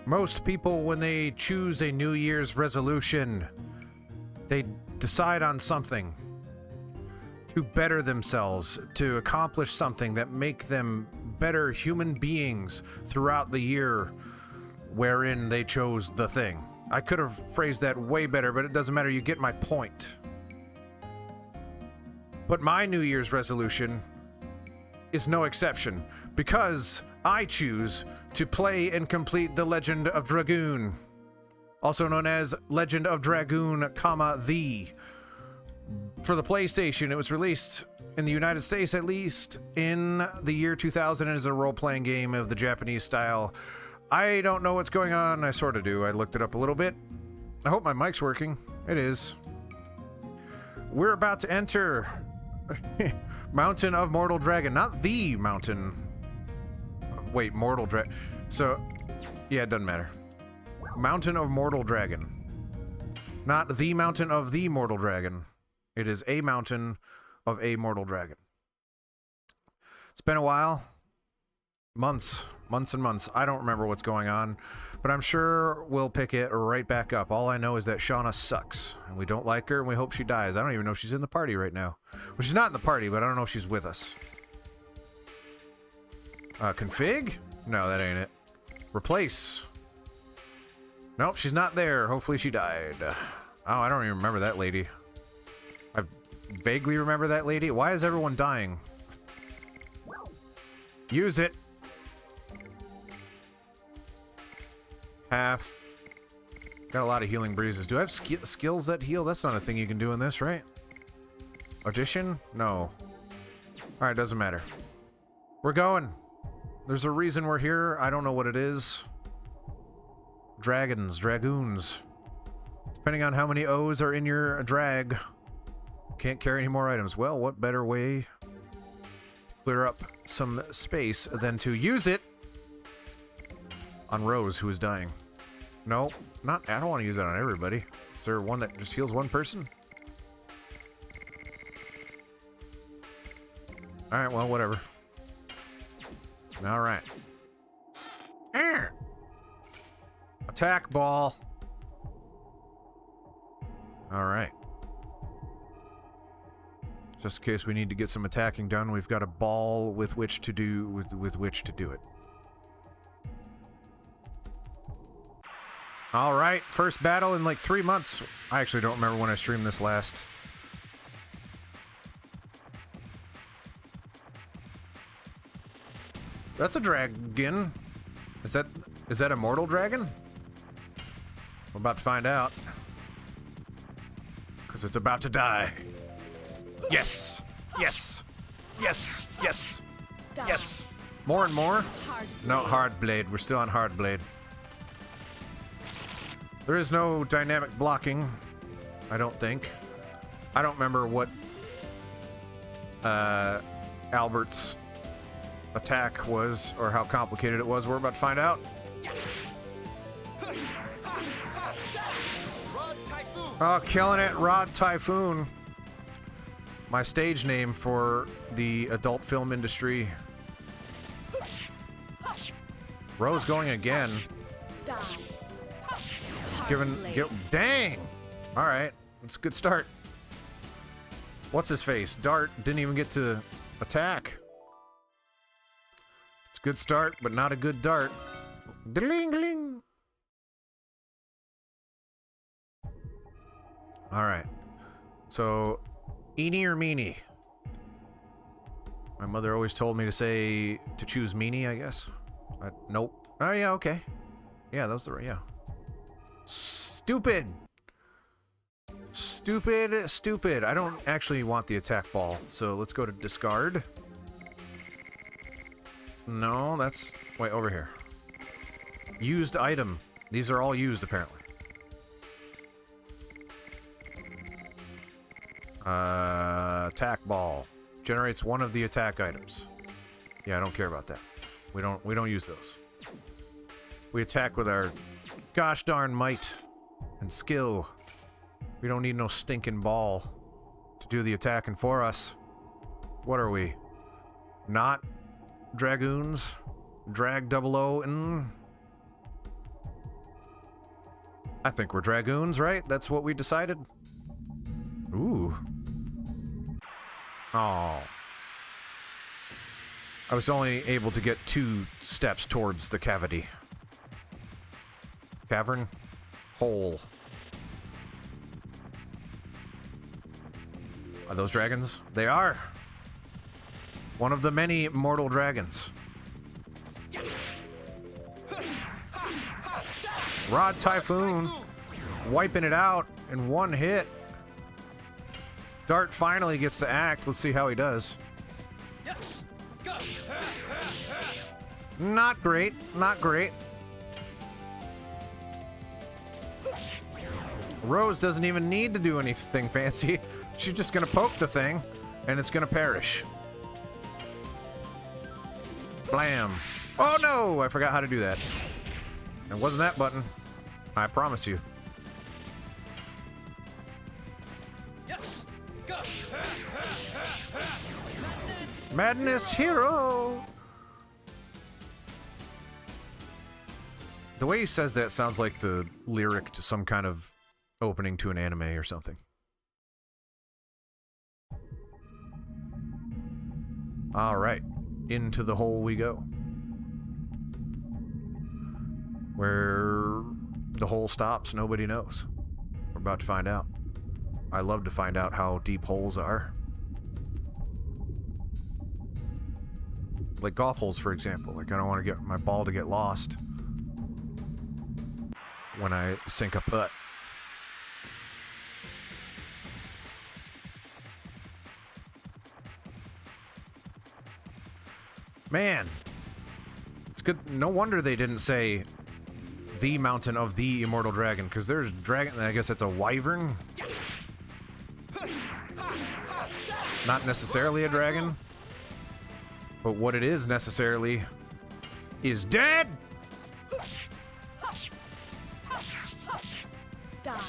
Most people, when they choose a New Year's resolution, they decide on something to better themselves, to accomplish something that make them better human beings throughout the year wherein they chose the thing. I could have phrased that way better, but it doesn't matter. You get my point. But my New Year's resolution is no exception, because I choose to play and complete The Legend of Dragoon, also known as Legend of Dragoon, the. For the PlayStation, it was released in the United States, at least, in the year 2000 as a role-playing game of the Japanese style. I don't know what's going on. I sort of do. I looked it up a little bit. I hope my mic's working. It is. We're about to enter Mountain of Mortal Dragon. Not the mountain. Wait, Mortal Dragon. So, yeah, it doesn't matter. Mountain of Mortal Dragon. Not the Mountain of the Mortal Dragon. It is a mountain of a mortal dragon. It's been a while. Months and months. I don't remember what's going on, but I'm sure we'll pick it right back up. All I know is that Shauna sucks, and we don't like her, and we hope she dies. I don't even know if she's in the party right now. Well, she's not in the party, but I don't know if she's with us. Config? No, that ain't it. Replace. Nope, she's not there. Hopefully she died. Oh, I don't even remember that lady. I vaguely remember that lady. Why is everyone dying? Use it. Half. Got a lot of healing breezes. Do I have skills that heal? That's not a thing you can do in this, right? Audition? No. Alright, doesn't matter. We're going. There's a reason we're here. I don't know what it is. Dragons. Dragoons. Depending on how many O's are in your drag. Can't carry any more items. Well, what better way to clear up some space than to use it on Rose, who is dying. No, not. I don't want to use it on everybody. Is there one that just heals one person? Alright, well, whatever. Alright. Attack ball. Alright. Just in case we need to get some attacking done, we've got a ball with which to do which to do it. Alright, first battle in like 3 months. I actually don't remember when I streamed this last. That's a dragon. Is that a mortal dragon? We're about to find out. Because it's about to die. Yes! Yes! Yes! Yes! Yes! More and more? No, hard blade. We're still on hard blade. There is no dynamic blocking, I don't think. I don't remember what Albert's attack was or how complicated it was. We're about to find out. Oh, killing it, Rod Typhoon. My stage name for the adult film industry. Rose going again. Just giving... Dang! Alright, that's a good start. What's his face? Dart didn't even get to attack. It's a good start, but not a good dart. Ding-ling! Alright. So... Eenie or meanie? My mother always told me to say to choose meanie, I guess. Nope. Oh yeah, okay. Yeah, that was the right. Yeah. Stupid. Stupid. Stupid. I don't actually want the attack ball, so let's go to discard. No, that's wait over here. Used item. These are all used apparently. Attack ball generates one of the attack items. Yeah, I don't care about that. We don't use those. We attack with our gosh darn might and skill. We don't need no stinking ball to do the attacking for us. What are we? Not dragoons? Drag 00 and I think we're Dragoons, right? That's what we decided? Ooh. Oh. I was only able to get 2 steps towards the cavity. Cavern? Hole. Are those dragons? They are! One of the many mortal dragons. Rod Typhoon! Wiping it out in 1 hit. Dart finally gets to act. Let's see how he does. Not great. Not great. Rose doesn't even need to do anything fancy. She's just gonna poke the thing, and it's gonna perish. Blam. Oh no! I forgot how to do that. It wasn't that button. I promise you. Madness hero! The way he says that sounds like the lyric to some kind of opening to an anime or something. Alright, into the hole we go. Where the hole stops, nobody knows. We're about to find out. I love to find out how deep holes are. Like golf holes, for example. Like, I don't want to get my ball to get lost when I sink a putt. Man, it's good. No wonder they didn't say the mountain of the immortal dragon, because there's dragon. I guess it's a wyvern. Not necessarily a dragon, but what it is necessarily is dead. Die.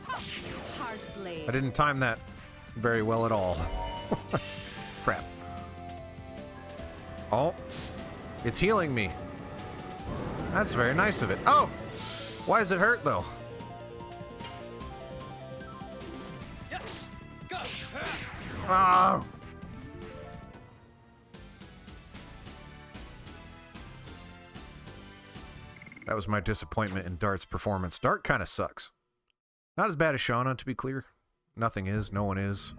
Hard blade. I didn't time that very well at all. Crap. Oh, it's healing me. That's very nice of it. Oh, why does it hurt though? Yes. Go. Oh. That was my disappointment in Dart's performance. Dart kind of sucks. Not as bad as Shauna, to be clear. Nothing is. No one is.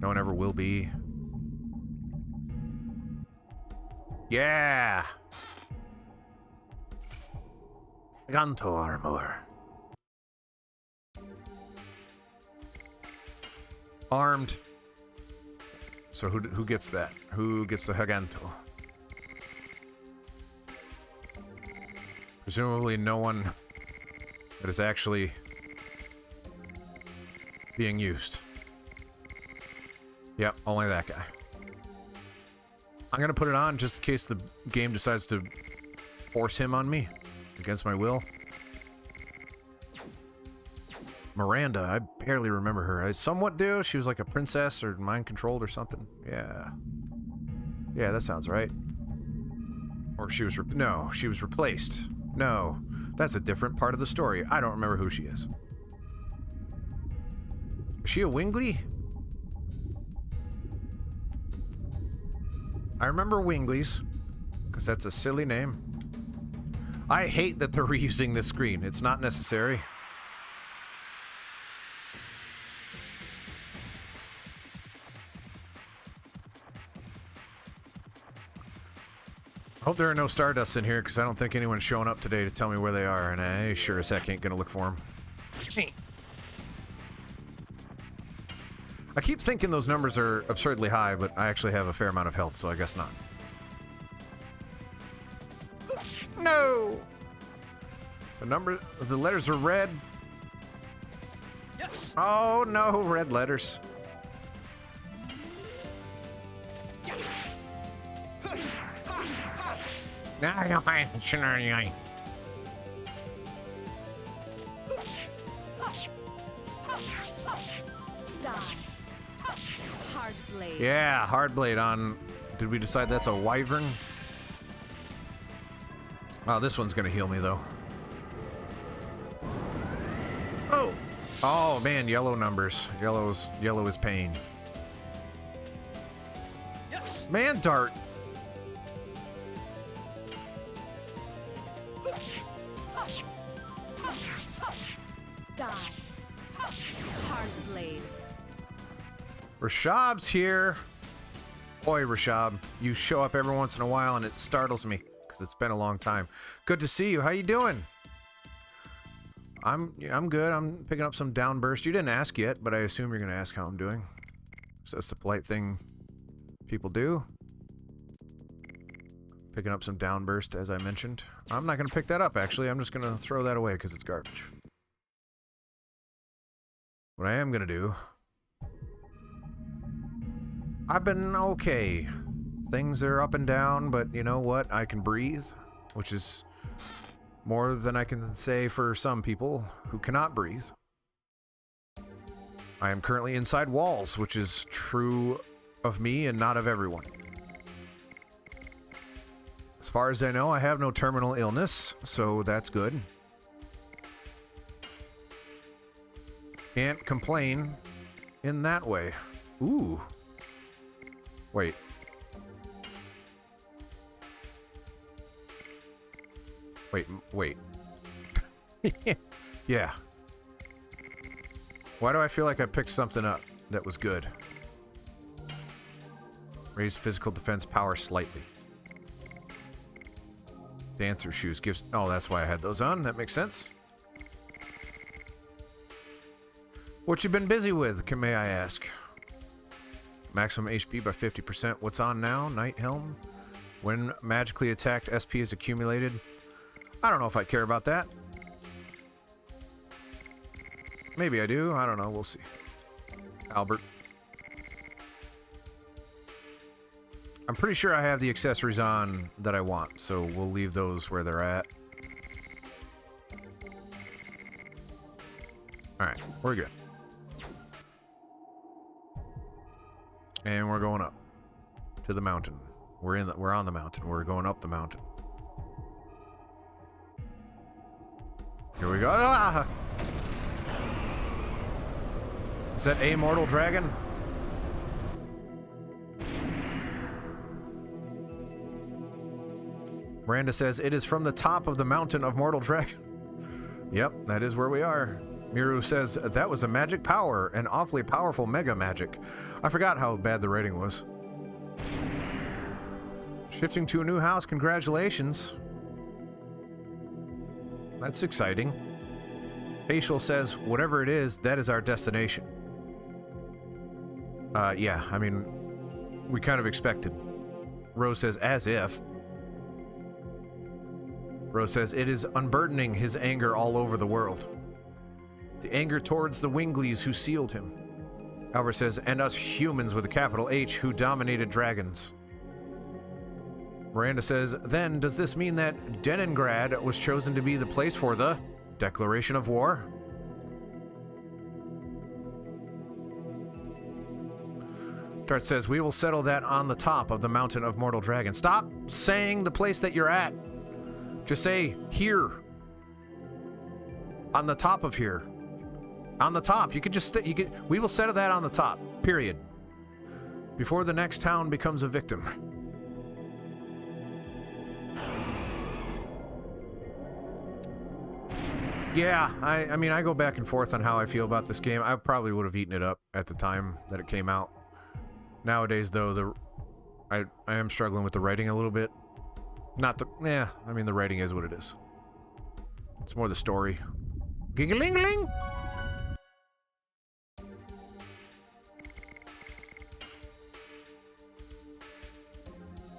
No one ever will be. Yeah! Ganto armor. Armed. So who gets that? Who gets the Haganto? Presumably no one that is actually being used. Yep, only that guy. I'm gonna put it on just in case the game decides to force him on me against my will. Miranda, I barely remember her. I somewhat do. She was like a princess or mind controlled or something. Yeah. Yeah, that sounds right. Or she was no, she was replaced. No, that's a different part of the story. I don't remember who she is. Is she a Wingley? I remember Winglies, because that's a silly name. I hate that they're reusing this screen. It's not necessary. I hope there are no Stardusts in here, because I don't think anyone's showing up today to tell me where they are, and I sure as heck ain't gonna look for them. I keep thinking those numbers are absurdly high, but I actually have a fair amount of health, so I guess not. No! The letters are red. Yes. Oh no, red letters. Hard blade. Yeah, hard blade on. Did we decide that's a wyvern? Oh, this one's gonna heal me though. Oh man, yellow numbers. Yellow is pain. Yes. Man dart. Die. Hard blade. Rashab's here. Boy, Rashab, you show up every once in a while and it startles me because it's been a long time. Good to see you. How you doing? I'm good. I'm picking up some downburst. You didn't ask yet, but I assume you're going to ask how I'm doing. So that's the polite thing people do. Picking up some downburst, as I mentioned. I'm not going to pick that up, actually. I'm just going to throw that away because it's garbage. What I am going to do... I've been okay. Things are up and down, but you know what? I can breathe, which is more than I can say for some people who cannot breathe. I am currently inside walls, which is true of me and not of everyone. As far as I know, I have no terminal illness, so that's good. Can't complain in that way. Ooh. Wait. Wait. Yeah. Why do I feel like I picked something up that was good? Raise physical defense power slightly. Dancer shoes gives... Oh, that's why I had those on. That makes sense. What you been busy with, may I ask? Maximum HP by 50%. What's on now? Night Helm? When magically attacked, SP is accumulated. I don't know if I care about that. Maybe I do. I don't know. We'll see. Albert. I'm pretty sure I have the accessories on that I want, so we'll leave those where they're at. Alright, we're good. And we're going up to the mountain. We're on the mountain. We're going up the mountain. Here we go. Ah! Is that a mortal dragon? Miranda says, it is from the top of the mountain of Mortal Dragon. Yep, that is where we are. Miru says, that was a magic power, an awfully powerful mega magic. I forgot how bad the rating was. Shifting to a new house, congratulations. That's exciting. Facial says, whatever it is, that is our destination. Yeah, I mean, we kind of expected. Rose says, as if. Rose says, it is unburdening his anger all over the world. The anger towards the Winglies who sealed him. Albert says, and us humans with a capital H who dominated dragons. Miranda says, then does this mean that Deningrad was chosen to be the place for the declaration of war? Dart says, we will settle that on the top of the mountain of Mortal Dragon. Stop saying the place that you're at. Just say, here. On the top of here. On the top. You could just, we will settle that on the top. Period. Before the next town becomes a victim. Yeah, I mean, I go back and forth on how I feel about this game. I probably would have eaten it up at the time that it came out. Nowadays, though, I am struggling with the writing a little bit. Not the... Yeah, I mean, the writing is what it is. It's more the story. Giggling-ling!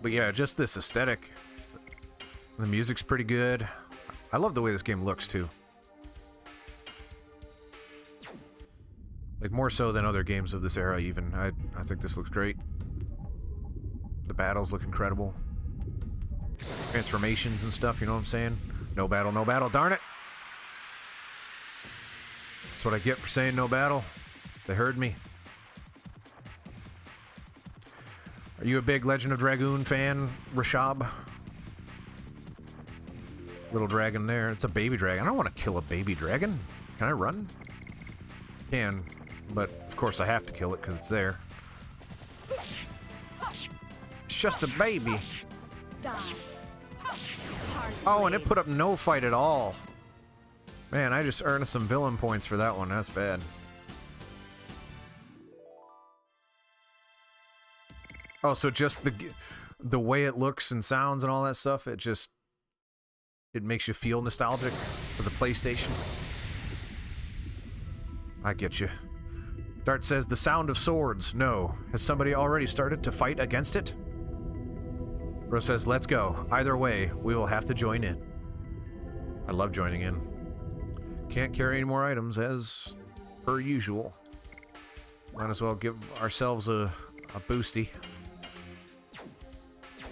But yeah, just this aesthetic. The music's pretty good. I love the way this game looks, too. Like, more so than other games of this era, even. I think this looks great. The battles look incredible. Transformations and stuff, you know what I'm saying? No battle, darn it! That's what I get for saying no battle. They heard me. Are you a big Legend of Dragoon fan, Rashab? Little dragon there. It's a baby dragon. I don't want to kill a baby dragon. Can I run? can, but of course I have to kill it because it's there. It's just a baby. Die. Hard Oh, and it blade. put up no fight at all. Man, I just earned some villain points for that one. That's bad. Oh, so just the way it looks and sounds and all that stuff, it makes you feel nostalgic for the PlayStation. I get you. Dart says, the sound of swords. No. Has somebody already started to fight against it? Rose says, let's go. Either way, we will have to join in. I love joining in. Can't carry any more items as per usual. Might as well give ourselves a boosty.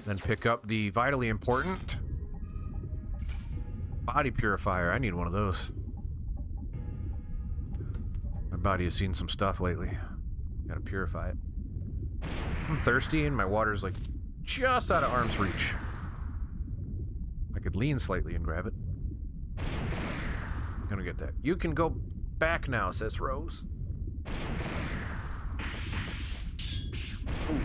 Then pick up the vitally important body purifier. I need one of those. My body has seen some stuff lately. Gotta purify it. I'm thirsty and my water's like just out of arm's reach. I could lean slightly and grab it. Gonna get that. You can go back now, says Rose. Ooh.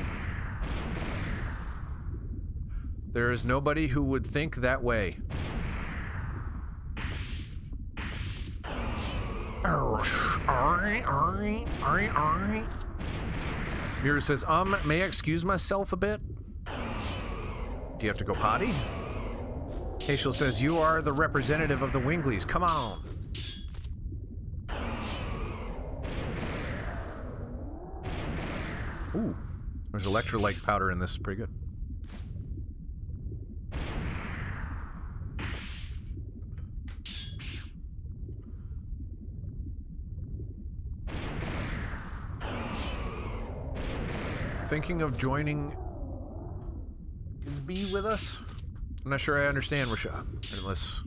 There is nobody who would think that way. Mira says, may I excuse myself a bit? Do you have to go potty? Hazel says, you are the representative of the Winglies. Come on. Ooh, there's electrolyte powder in this. Pretty good. Thinking of joining. Is B with us? I'm not sure I understand, Rasha. Unless.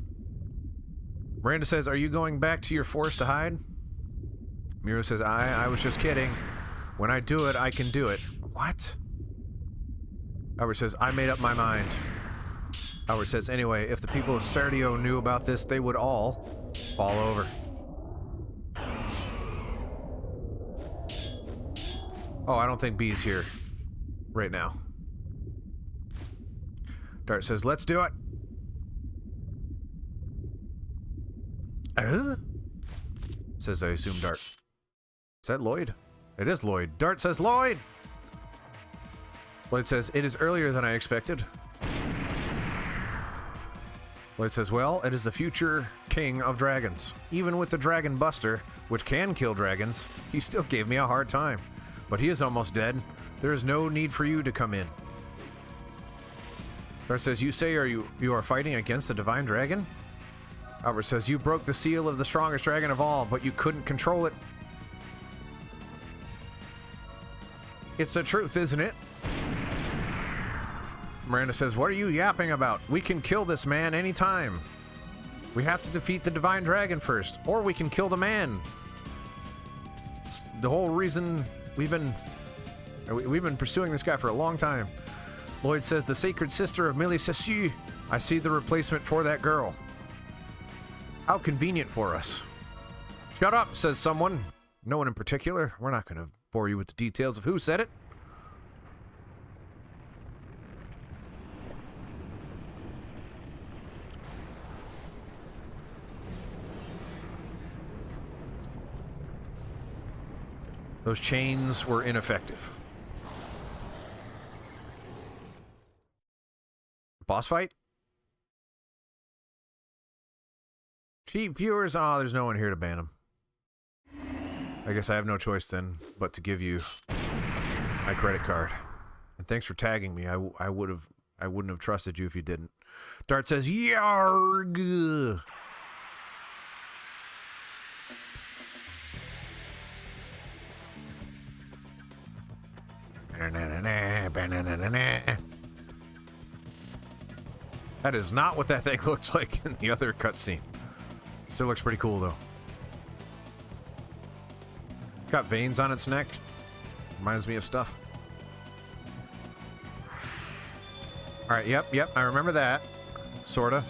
Miranda says, are you going back to your forest to hide? Mira says, I was just kidding. When I do it, I can do it. What? Albert says, I made up my mind. Albert says, anyway, if the people of Sardio knew about this, they would all fall over. Oh, I don't think B's here right now. Dart says, let's do it. Says, I assume Dart. Is that Lloyd? It is Lloyd. Dart says, Lloyd! Lloyd says, it is earlier than I expected. Lloyd says, well, it is the future king of dragons. Even with the Dragon Buster, which can kill dragons, he still gave me a hard time. But he is almost dead. There is no need for you to come in. Dart says, you say you are fighting against the divine dragon? Albert says, you broke the seal of the strongest dragon of all, but you couldn't control it. It's the truth, isn't it? Miranda says, what are you yapping about? We can kill this man anytime. We have to defeat the divine dragon first, or we can kill the man. It's the whole reason we've been pursuing this guy for a long time. Lloyd says, the sacred sister of Millie Sessu. I see the replacement for that girl. How convenient for us. Shut up, says someone. No one in particular. We're not going to bore you with the details of who said it. Those chains were ineffective. Boss fight? Cheap viewers? Oh, there's no one here to ban them. I guess I have no choice then but to give you my credit card. And thanks for tagging me. I wouldn't have trusted you if you didn't. Dart says, Yarg! That is not what that thing looks like in the other cutscene. Still looks pretty cool though. It's got veins on its neck. Reminds me of stuff. Alright, yep, I remember that. Sorta.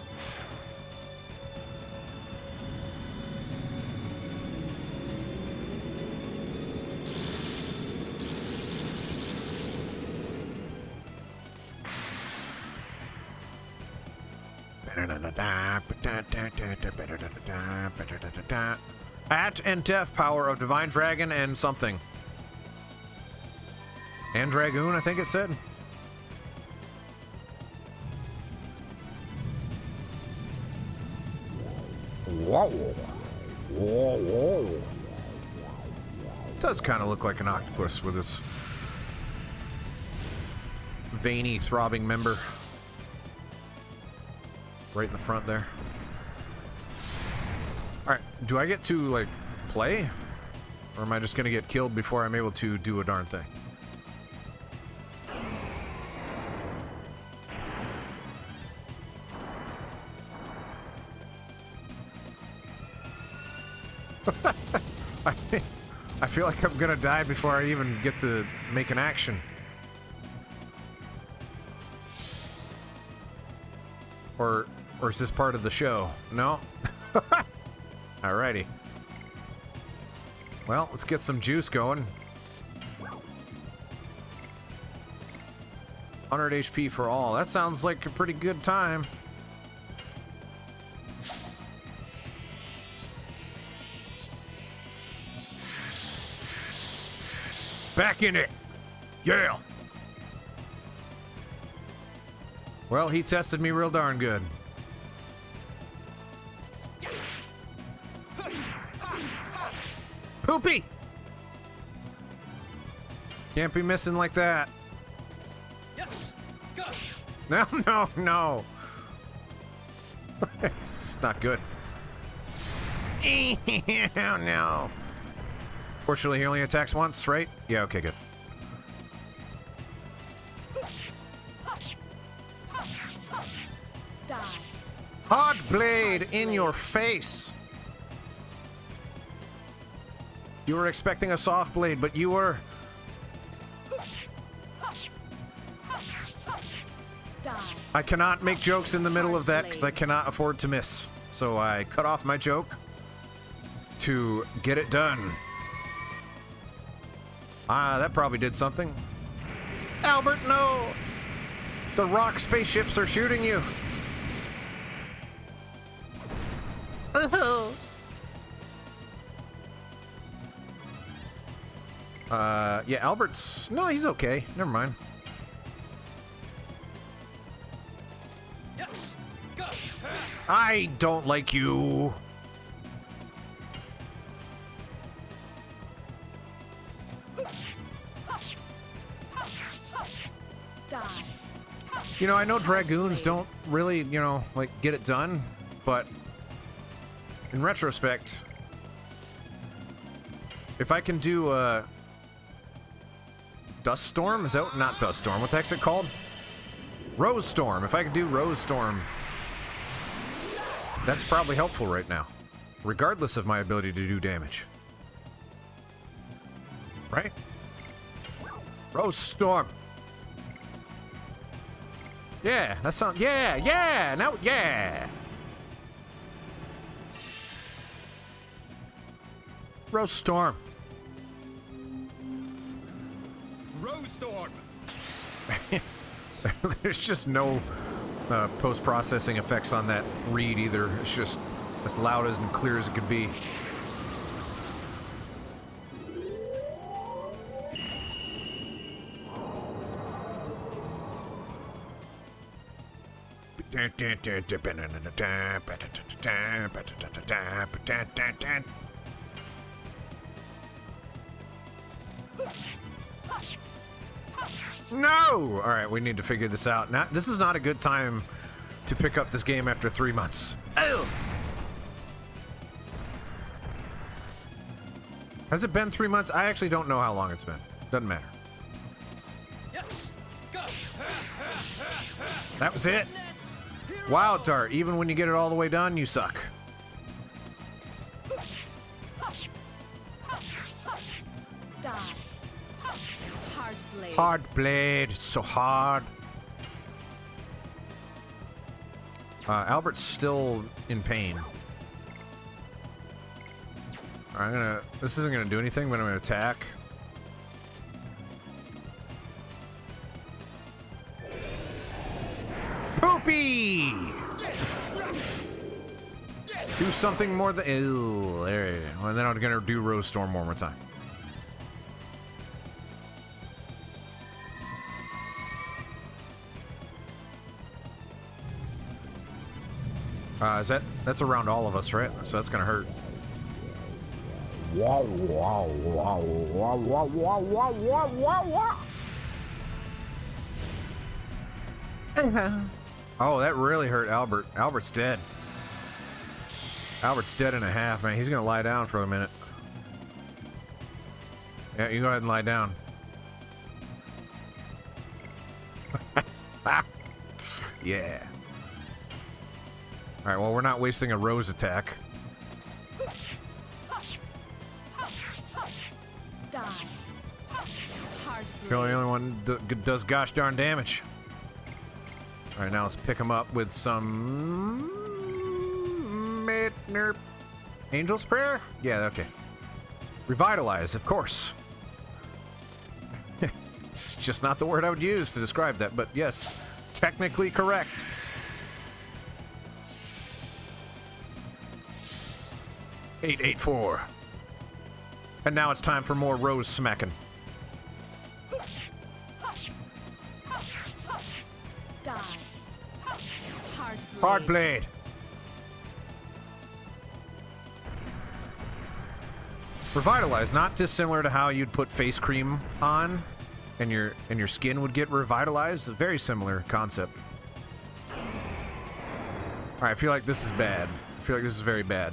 At and death power of Divine Dragon and something. And Dragoon, I think it said. Whoa. Whoa, whoa. Does kind of look like an octopus with its veiny, throbbing member. Right in the front there. Alright, do I get to, like, play? Or am I just gonna get killed before I'm able to do a darn thing? I feel like I'm gonna die before I even get to make an action. Or is this part of the show? No? Alrighty. Well, let's get some juice going. 100 HP for all. That sounds like a pretty good time. Back in it! Yeah! Well, he tested me real darn good. Poopy! Can't be missing like that. Yes. Go. No, no, no. It's not good. Oh, no. Fortunately, he only attacks once, right? Yeah, okay, good. Die. Hard blade in your face. You were expecting a soft blade, but you were... Die. I cannot make jokes in the middle of that because I cannot afford to miss. So I cut off my joke to get it done. Ah, that probably did something. Albert, no! The rock spaceships are shooting you. Oh. Yeah, Albert's... No, he's okay. Never mind. Yes. Go. I don't like you. Die. You know, I know Dragoons don't really, you know, like, get it done, but in retrospect, if I can do a Dust Storm, is that not Dust Storm? What the heck's it called? Rose Storm. If I could do Rose Storm, that's probably helpful right now, regardless of my ability to do damage. Right? Rose Storm. Yeah, that sounds... Yeah, yeah! Now, yeah! Rose Storm. Rose Storm. There's just no post-processing effects on that read either. It's just as loud as and clear as it could be. No! Alright, we need to figure this out. Now, this is not a good time to pick up this game after 3 months. Oh! Has it been 3 months? I actually don't know how long it's been. Doesn't matter. Yes. Go. That was it. Wow, Dart, even when you get it all the way done, you suck. Die. Hard blade. Hard blade, it's so hard. Albert's still in pain. Alright, this isn't gonna do anything, but I'm gonna attack. Poopy! Do something more than... Ew, there you go. And then I'm going to do Rose Storm one more time. That's around all of us, right? So that's gonna hurt. Wow, wow, wow, wow, wow, wow, wow, wow, wow, wow. Oh, that really hurt Albert. Albert's dead. Albert's dead in a half, man. He's gonna lie down for a minute. Yeah, you go ahead and lie down. Yeah. Alright, well, we're not wasting a Rose attack. Die. Hard The blade. only one does gosh darn damage. Alright, now let's pick him up with some... Angel's Prayer? Yeah, okay. Revitalize, of course. It's just not the word I would use to describe that, but yes, technically correct. $884. And now it's time for more Rose smacking. Die. Hard blade. Hard blade. Revitalize, not dissimilar to how you'd put face cream on and your skin would get revitalized. A very similar concept. Alright, I feel like this is bad. I feel like this is very bad.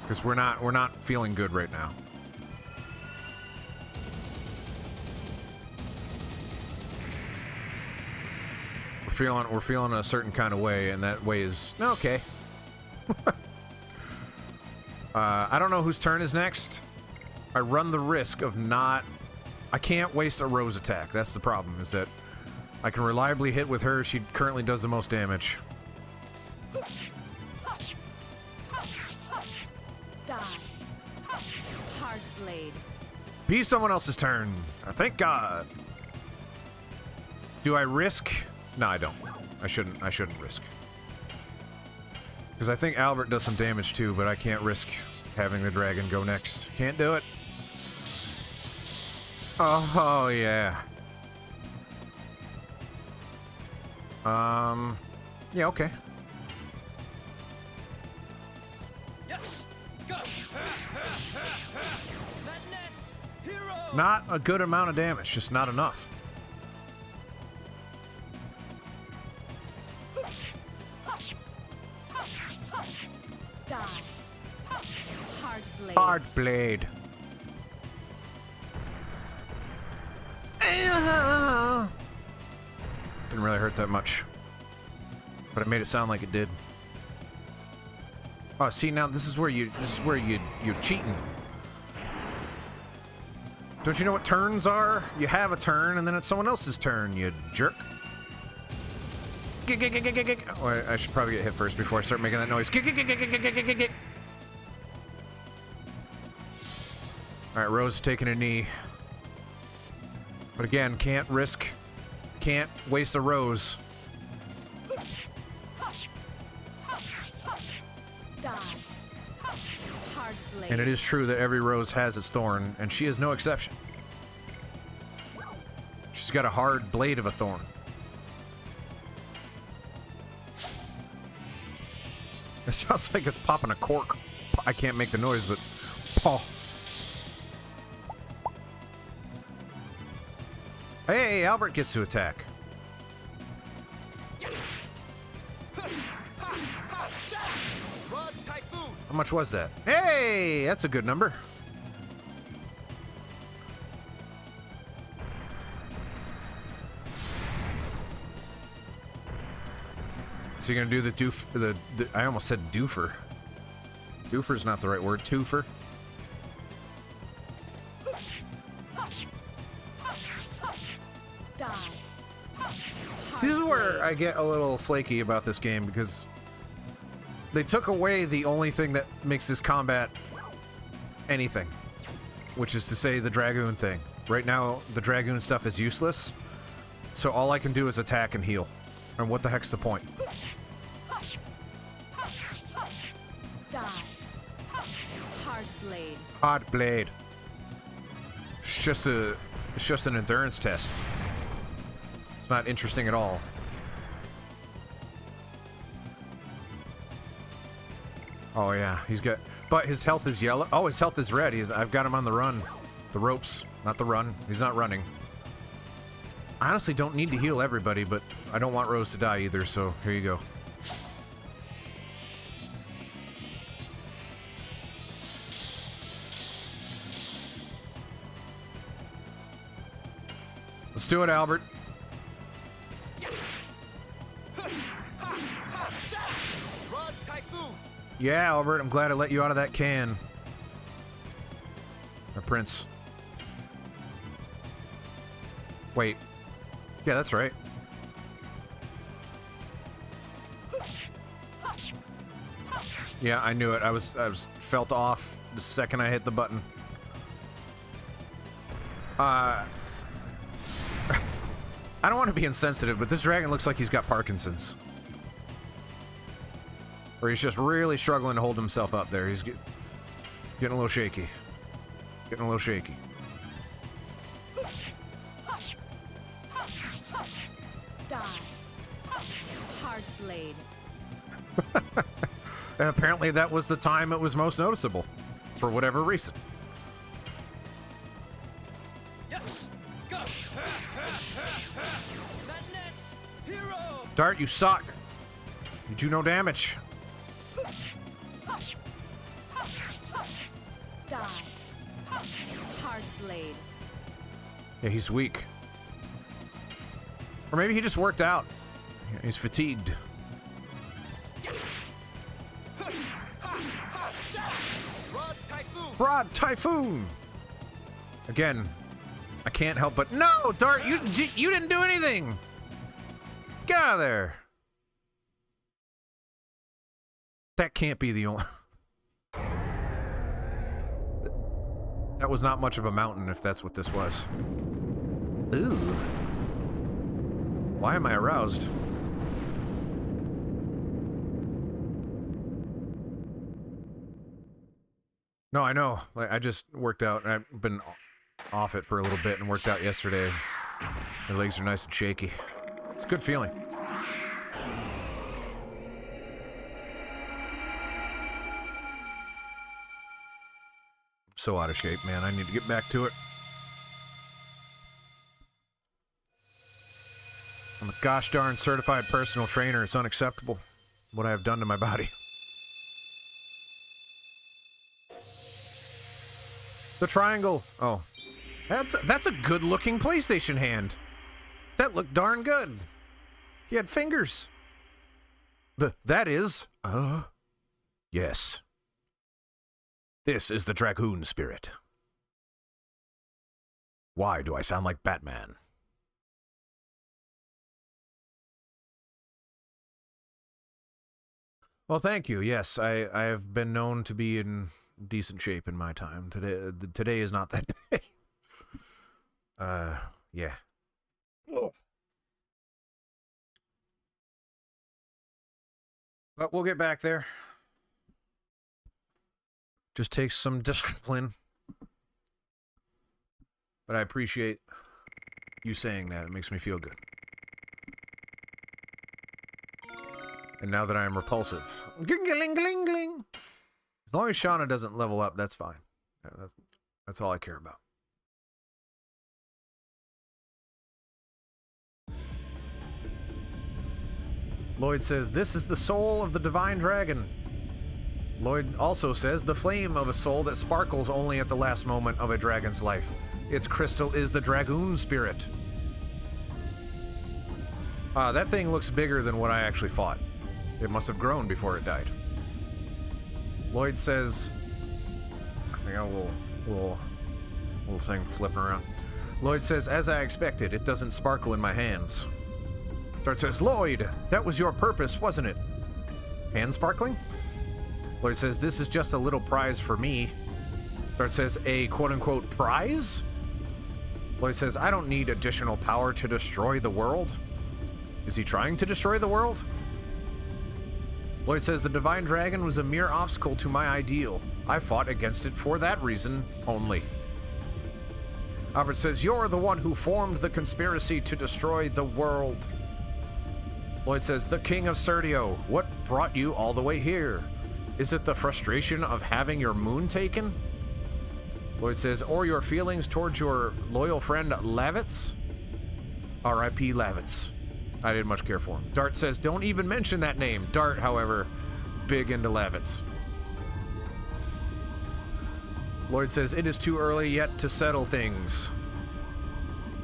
Because we're not feeling good right now. We're feeling a certain kind of way, and that way is okay. I don't know whose turn is next. I run the risk of not... I can't waste a Rose attack. That's the problem, is that I can reliably hit with her. She currently does the most damage. Die. Hard blade. Be someone else's turn. Thank God. Do I risk? No, I don't. I shouldn't risk. Because I think Albert does some damage too, but I can't risk having the dragon go next. Can't do it. Oh, yeah. Yeah, okay. Yes. Go. Madness. Hero. Not a good amount of damage, just not enough. Die. Hard blade. Hard blade. Didn't really hurt that much. But it made it sound like it did. Oh, see, now this is where you're cheating. Don't you know what turns are? You have a turn and then it's someone else's turn, you jerk. Oh, I should probably get hit first before I start making that noise. Alright, Rose is taking a knee. But again, can't waste a Rose. Die. Hard blade. And it is true that every Rose has its thorn, and she is no exception. She's got a hard blade of a thorn. It sounds like it's popping a cork. I can't make the noise, but... Paw. Hey, Albert gets to attack. Rod Typhoon. How much was that? Hey, that's a good number. So you're gonna do the I almost said doofer. Doofer's not the right word. Twofer. Die. This is where I get a little flaky about this game because they took away the only thing that makes this combat anything, which is to say the Dragoon thing. Right now, the Dragoon stuff is useless, so all I can do is attack and heal. And what the heck's the point? Hot blade. It's just an endurance test. It's not interesting at all. Oh yeah, he's got, but his health is yellow. Oh, his health is red. I've got him on the run. The ropes, not the run. He's not running. I honestly don't need to heal everybody, but I don't want Rose to die either, so here you go. Let's do it, Albert. Run, Typhoon! Yeah, Albert, I'm glad I let you out of that can. Or Prince. Wait. Yeah, that's right. Yeah, I knew it. I was felt off the second I hit the button. I don't want to be insensitive, but this dragon looks like he's got Parkinson's. Or he's just really struggling to hold himself up there. He's getting a little shaky. Getting a little shaky. Die. Hard blade. And apparently that was the time it was most noticeable. For whatever reason. Yes! Go! Madness! Hero! Dart, you suck. You do no damage. Die. Hard blade. Yeah, he's weak. Or maybe he just worked out. He's fatigued. Run, Typhoon! Broad Typhoon! Again, I can't help but... No, Dart, you didn't do anything! Get out of there! That can't be the only... That was not much of a mountain, if that's what this was. Ooh. Why am I aroused? No, I know. Like, I just worked out, and I've been off it for a little bit and worked out yesterday. My legs are nice and shaky. It's a good feeling. So out of shape, man. I need to get back to it. I'm a gosh darn certified personal trainer. It's unacceptable what I have done to my body. The triangle. Oh. That's a good looking PlayStation hand. That looked darn good. He had fingers. That is... yes. This is the Dragoon spirit. Why do I sound like Batman? Well, thank you. Yes, I have been known to be in decent shape in my time. Today is not that day. Yeah. Oh. But we'll get back there. Just takes some discipline. But I appreciate you saying that. It makes me feel good. And now that I am repulsive. Gling-a-ling-gling-gling. As long as Shauna doesn't level up, that's fine. That's all I care about. Lloyd says, this is the soul of the divine dragon. Lloyd also says, the flame of a soul that sparkles only at the last moment of a dragon's life. Its crystal is the Dragoon spirit. That thing looks bigger than what I actually fought. It must have grown before it died. Lloyd says... I got a little thing flipping around. Lloyd says, as I expected, it doesn't sparkle in my hands. Dart says, Lloyd, that was your purpose, wasn't it? Hand sparkling? Lloyd says, this is just a little prize for me. Dart says, a quote-unquote prize? Lloyd says, I don't need additional power to destroy the world. Is he trying to destroy the world? Lloyd says, the divine dragon was a mere obstacle to my ideal. I fought against it for that reason only. Albert says, you're the one who formed the conspiracy to destroy the world. Lloyd says, the King of Serdio, what brought you all the way here? Is it the frustration of having your moon taken? Lloyd says, or your feelings towards your loyal friend Lavitz? R.I.P. Lavitz. I didn't much care for him. Dart says, don't even mention that name. Dart, however, big into Lavitz. Lloyd says, it is too early yet to settle things.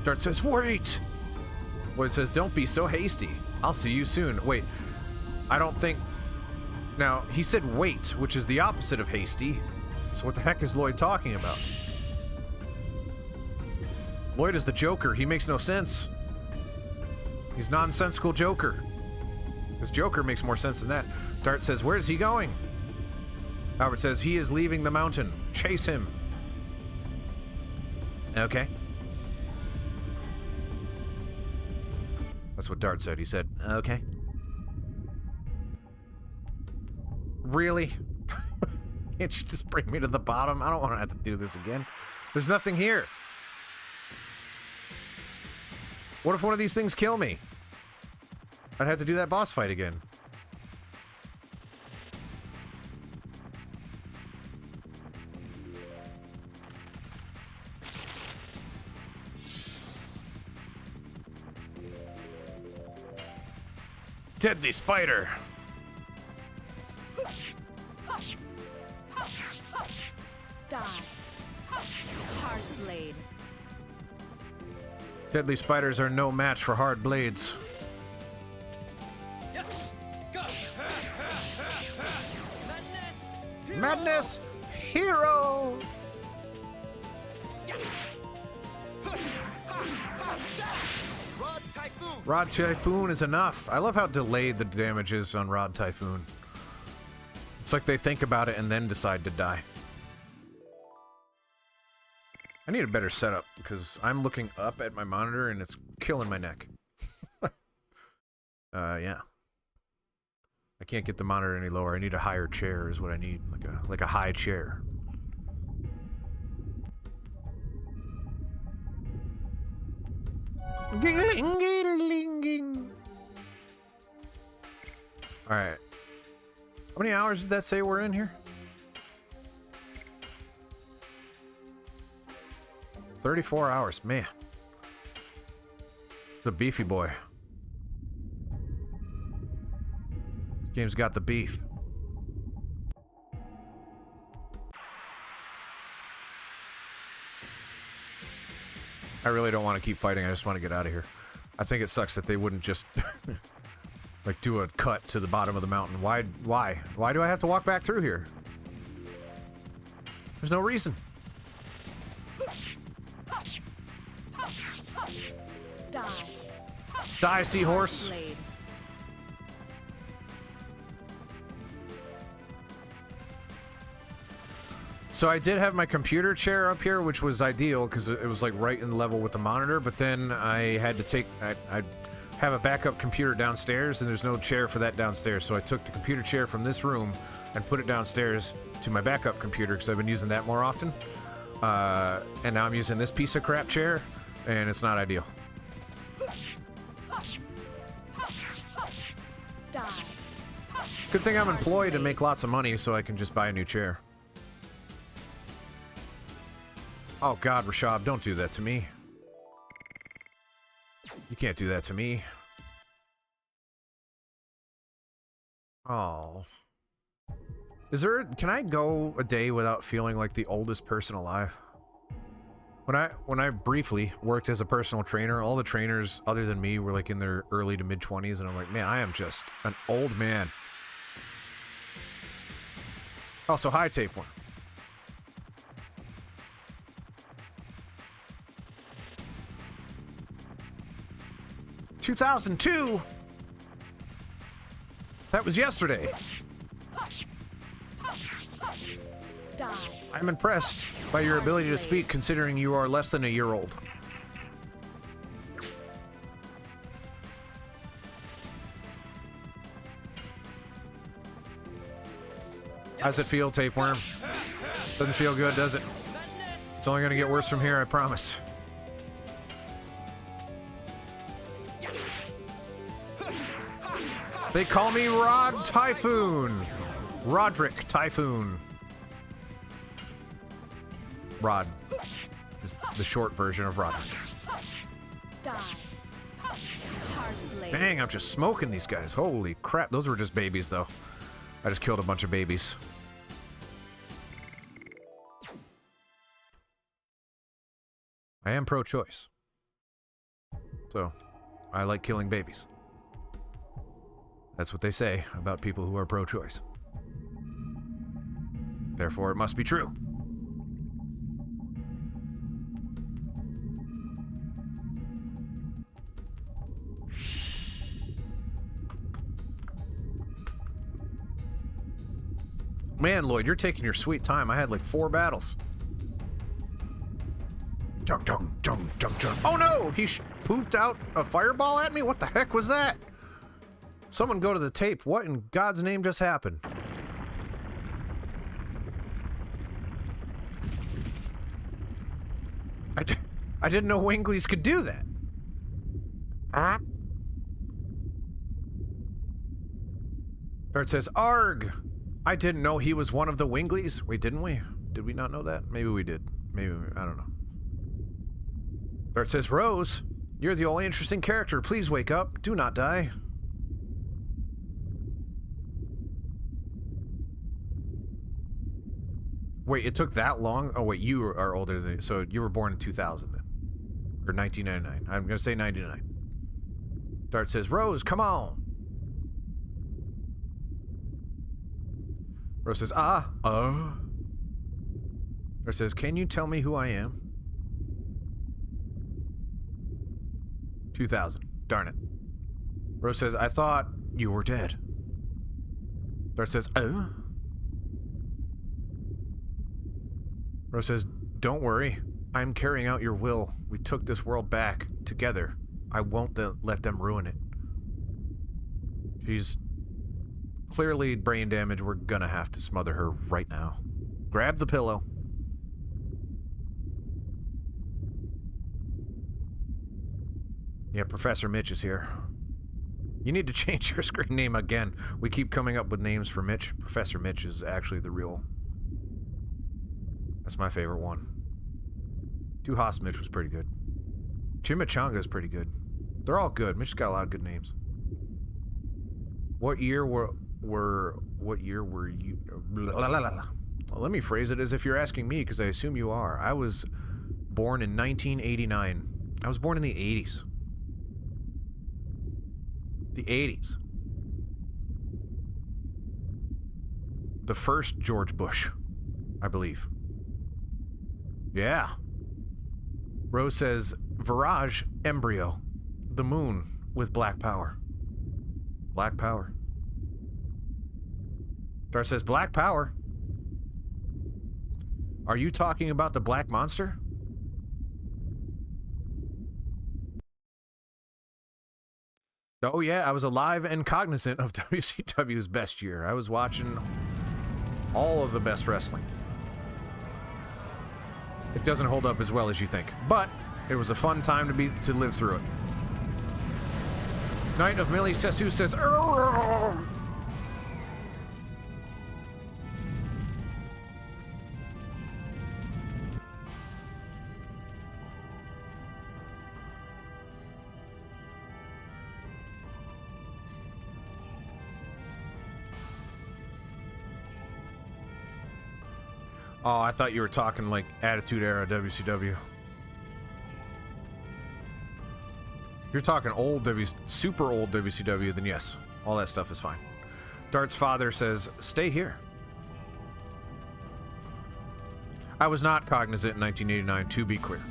Dart says, wait! Lloyd says, don't be so hasty. I'll see you soon. Wait, I don't think... Now, he said wait, which is the opposite of hasty. So what the heck is Lloyd talking about? Lloyd is the Joker. He makes no sense. He's nonsensical Joker. Because Joker makes more sense than that. Dart says, where is he going? Albert says, he is leaving the mountain. Chase him. Okay. That's what Dart said. He said, okay. Really? Can't you just bring me to the bottom? I don't want to have to do this again. There's nothing here. What if one of these things kill me? I'd have to do that boss fight again. Deadly spider. Die. Hard blade. Deadly spiders are no match for hard blades. Yes. Go. Madness. Madness hero. Rod Typhoon. Rod Typhoon is enough. I love how delayed the damage is on Rod Typhoon. It's like they think about it and then decide to die. I need a better setup because I'm looking up at my monitor and it's killing my neck. Yeah. I can't get the monitor any lower. I need a higher chair is what I need, like a high chair. Alright. How many hours did that say we're in here? 34 hours, man. The beefy boy. This game's got the beef. I really don't want to keep fighting. I just want to get out of here. I think it sucks that they wouldn't just like do a cut to the bottom of the mountain. Why do I have to walk back through here? There's no reason. Die. Die, seahorse. Blade. So I did have my computer chair up here, which was ideal because it was like right in level with the monitor, but then I had to take, I have a backup computer downstairs and there's no chair for that downstairs. So I took the computer chair from this room and put it downstairs to my backup computer because I've been using that more often. And now I'm using this piece of crap chair and it's not ideal. Die. Good thing I'm employed and make lots of money so I can just buy a new chair. Oh God, Rashab, don't do that to me. You can't do that to me. Oh. Can I go a day without feeling like the oldest person alive? When I briefly worked as a personal trainer, all the trainers other than me were like in their early to mid 20s and I'm like, man, I am just an old man. Also, hi Tapeworm. 2002? That was yesterday. Die. I'm impressed by your ability to speak considering you are less than a year old. How's it feel, Tapeworm? Doesn't feel good, does it? It's only gonna get worse from here, I promise. They call me Rod Typhoon. Roderick Typhoon. Rod is the short version of Roderick. Die. Hard blade. Dang, I'm just smoking these guys. Holy crap. Those were just babies, though. I just killed a bunch of babies. I am pro-choice. So, I like killing babies. That's what they say about people who are pro-choice. Therefore, it must be true. Man, Lloyd, you're taking your sweet time. I had like 4 battles. Jung, jung, jung, jung, jung. Oh no! He pooped out a fireball at me? What the heck was that? Someone go to the tape. What in God's name just happened? I didn't know Winglies could do that. There it says, Arg! I didn't know he was one of the Winglies. Wait, didn't we? Did we not know that? Maybe we did. Maybe, I don't know. There it says, Rose, you're the only interesting character. Please wake up. Do not die. Wait, it took that long? Oh, wait, you are older than... So you were born in 2000 then. Or 1999. I'm going to say 99. Dart says, Rose, come on. Rose says, Dart says, can you tell me who I am? 2000. Darn it. Rose says, I thought you were dead. Dart says, Rose says, don't worry. I'm carrying out your will. We took this world back together. I won't let them ruin it. She's clearly brain damage. We're gonna have to smother her right now. Grab the pillow. Yeah, Professor Mitch is here. You need to change your screen name again. We keep coming up with names for Mitch. Professor Mitch is actually the real... That's my favorite one. Duhas Mitch was pretty good. Chimichanga is pretty good. They're all good. Mitch's got a lot of good names. What year were you... Blah, blah, blah. Well, let me phrase it as if you're asking me, because I assume you are. I was born in 1989. I was born in the 80s. The 80s. The first George Bush, I believe. Yeah. Rose says, Virage, embryo. The moon with black power. Black power. Dar says, black power? Are you talking about the black monster? Oh yeah, I was alive and cognizant of WCW's best year. I was watching all of the best wrestling. It doesn't hold up as well as you think, but it was a fun time to live through it. Knight of Millie Sesu says, Arrgh! Oh, I thought you were talking like Attitude Era WCW. If you're talking super old WCW, then yes, all that stuff is fine. Dart's father says, stay here. I was not cognizant in 1989, to be clear.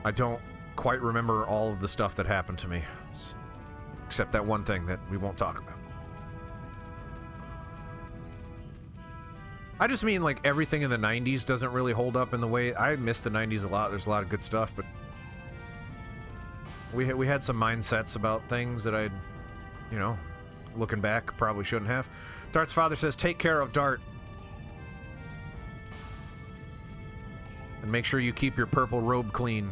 I don't quite remember all of the stuff that happened to me, except that one thing that we won't talk about. I just mean, like, everything in the 90s doesn't really hold up in the way... I miss the 90s a lot. There's a lot of good stuff, but... We had some mindsets about things that I'd, you know, looking back, probably shouldn't have. Dart's father says, take care of Dart. And make sure you keep your purple robe clean.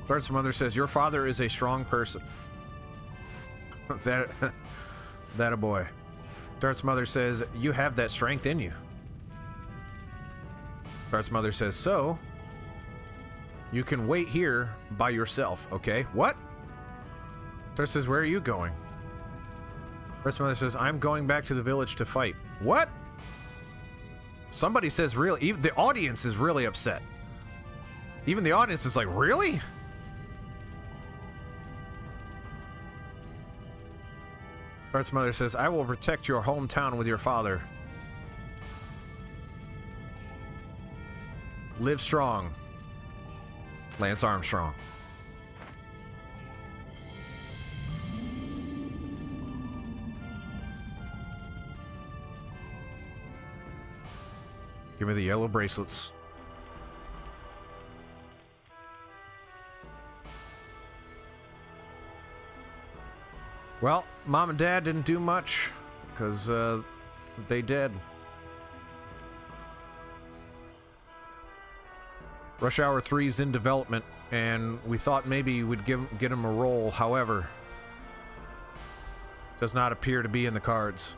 Dart's mother says, your father is a strong person. that a boy. Dart's mother says, you have that strength in you. Dart's mother says, so you can wait here by yourself, okay? What? Dart says, where are you going? Dart's mother says, I'm going back to the village to fight. What? Somebody says, really? Even the audience is really upset. Even the audience is like, really? Dart's mother says, I will protect your hometown with your father. Live strong, Lance Armstrong. Give me the yellow bracelets. Well, Mom and Dad didn't do much, because they dead. Rush Hour 3's in development, and we thought maybe we'd get him a role. However, does not appear to be in the cards.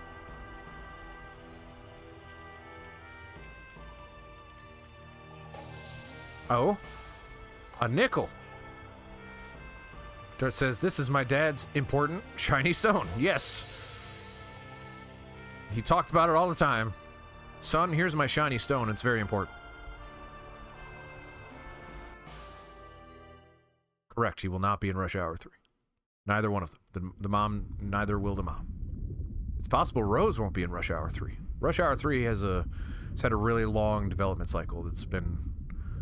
Oh? A nickel. Dart says, this is my dad's important shiny stone. Yes. He talked about it all the time. Son, here's my shiny stone. It's very important. Correct. He will not be in Rush Hour 3. Neither one of them. The mom, neither will the mom. It's possible Rose won't be in Rush Hour 3. Rush Hour 3 has had a really long development cycle that's been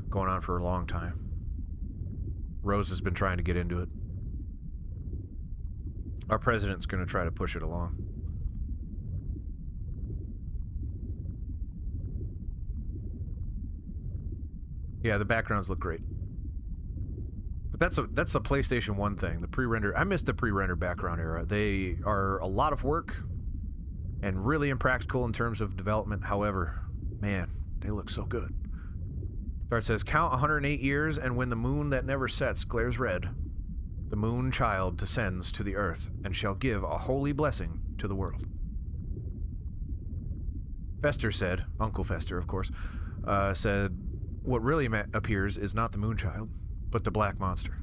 going on for a long time. Rose has been trying to get into it. Our president's going to try to push it along. Yeah, the backgrounds look great. But that's a PlayStation 1 thing. The pre-render, I missed the pre-render background era. They are a lot of work and really impractical in terms of development. However, man, they look so good. Dart says, count 108 years, and when the moon that never sets glares red, the moon child descends to the earth and shall give a holy blessing to the world. Fester said, Uncle Fester, of course, said, what really appears is not the moon child, but the black monster.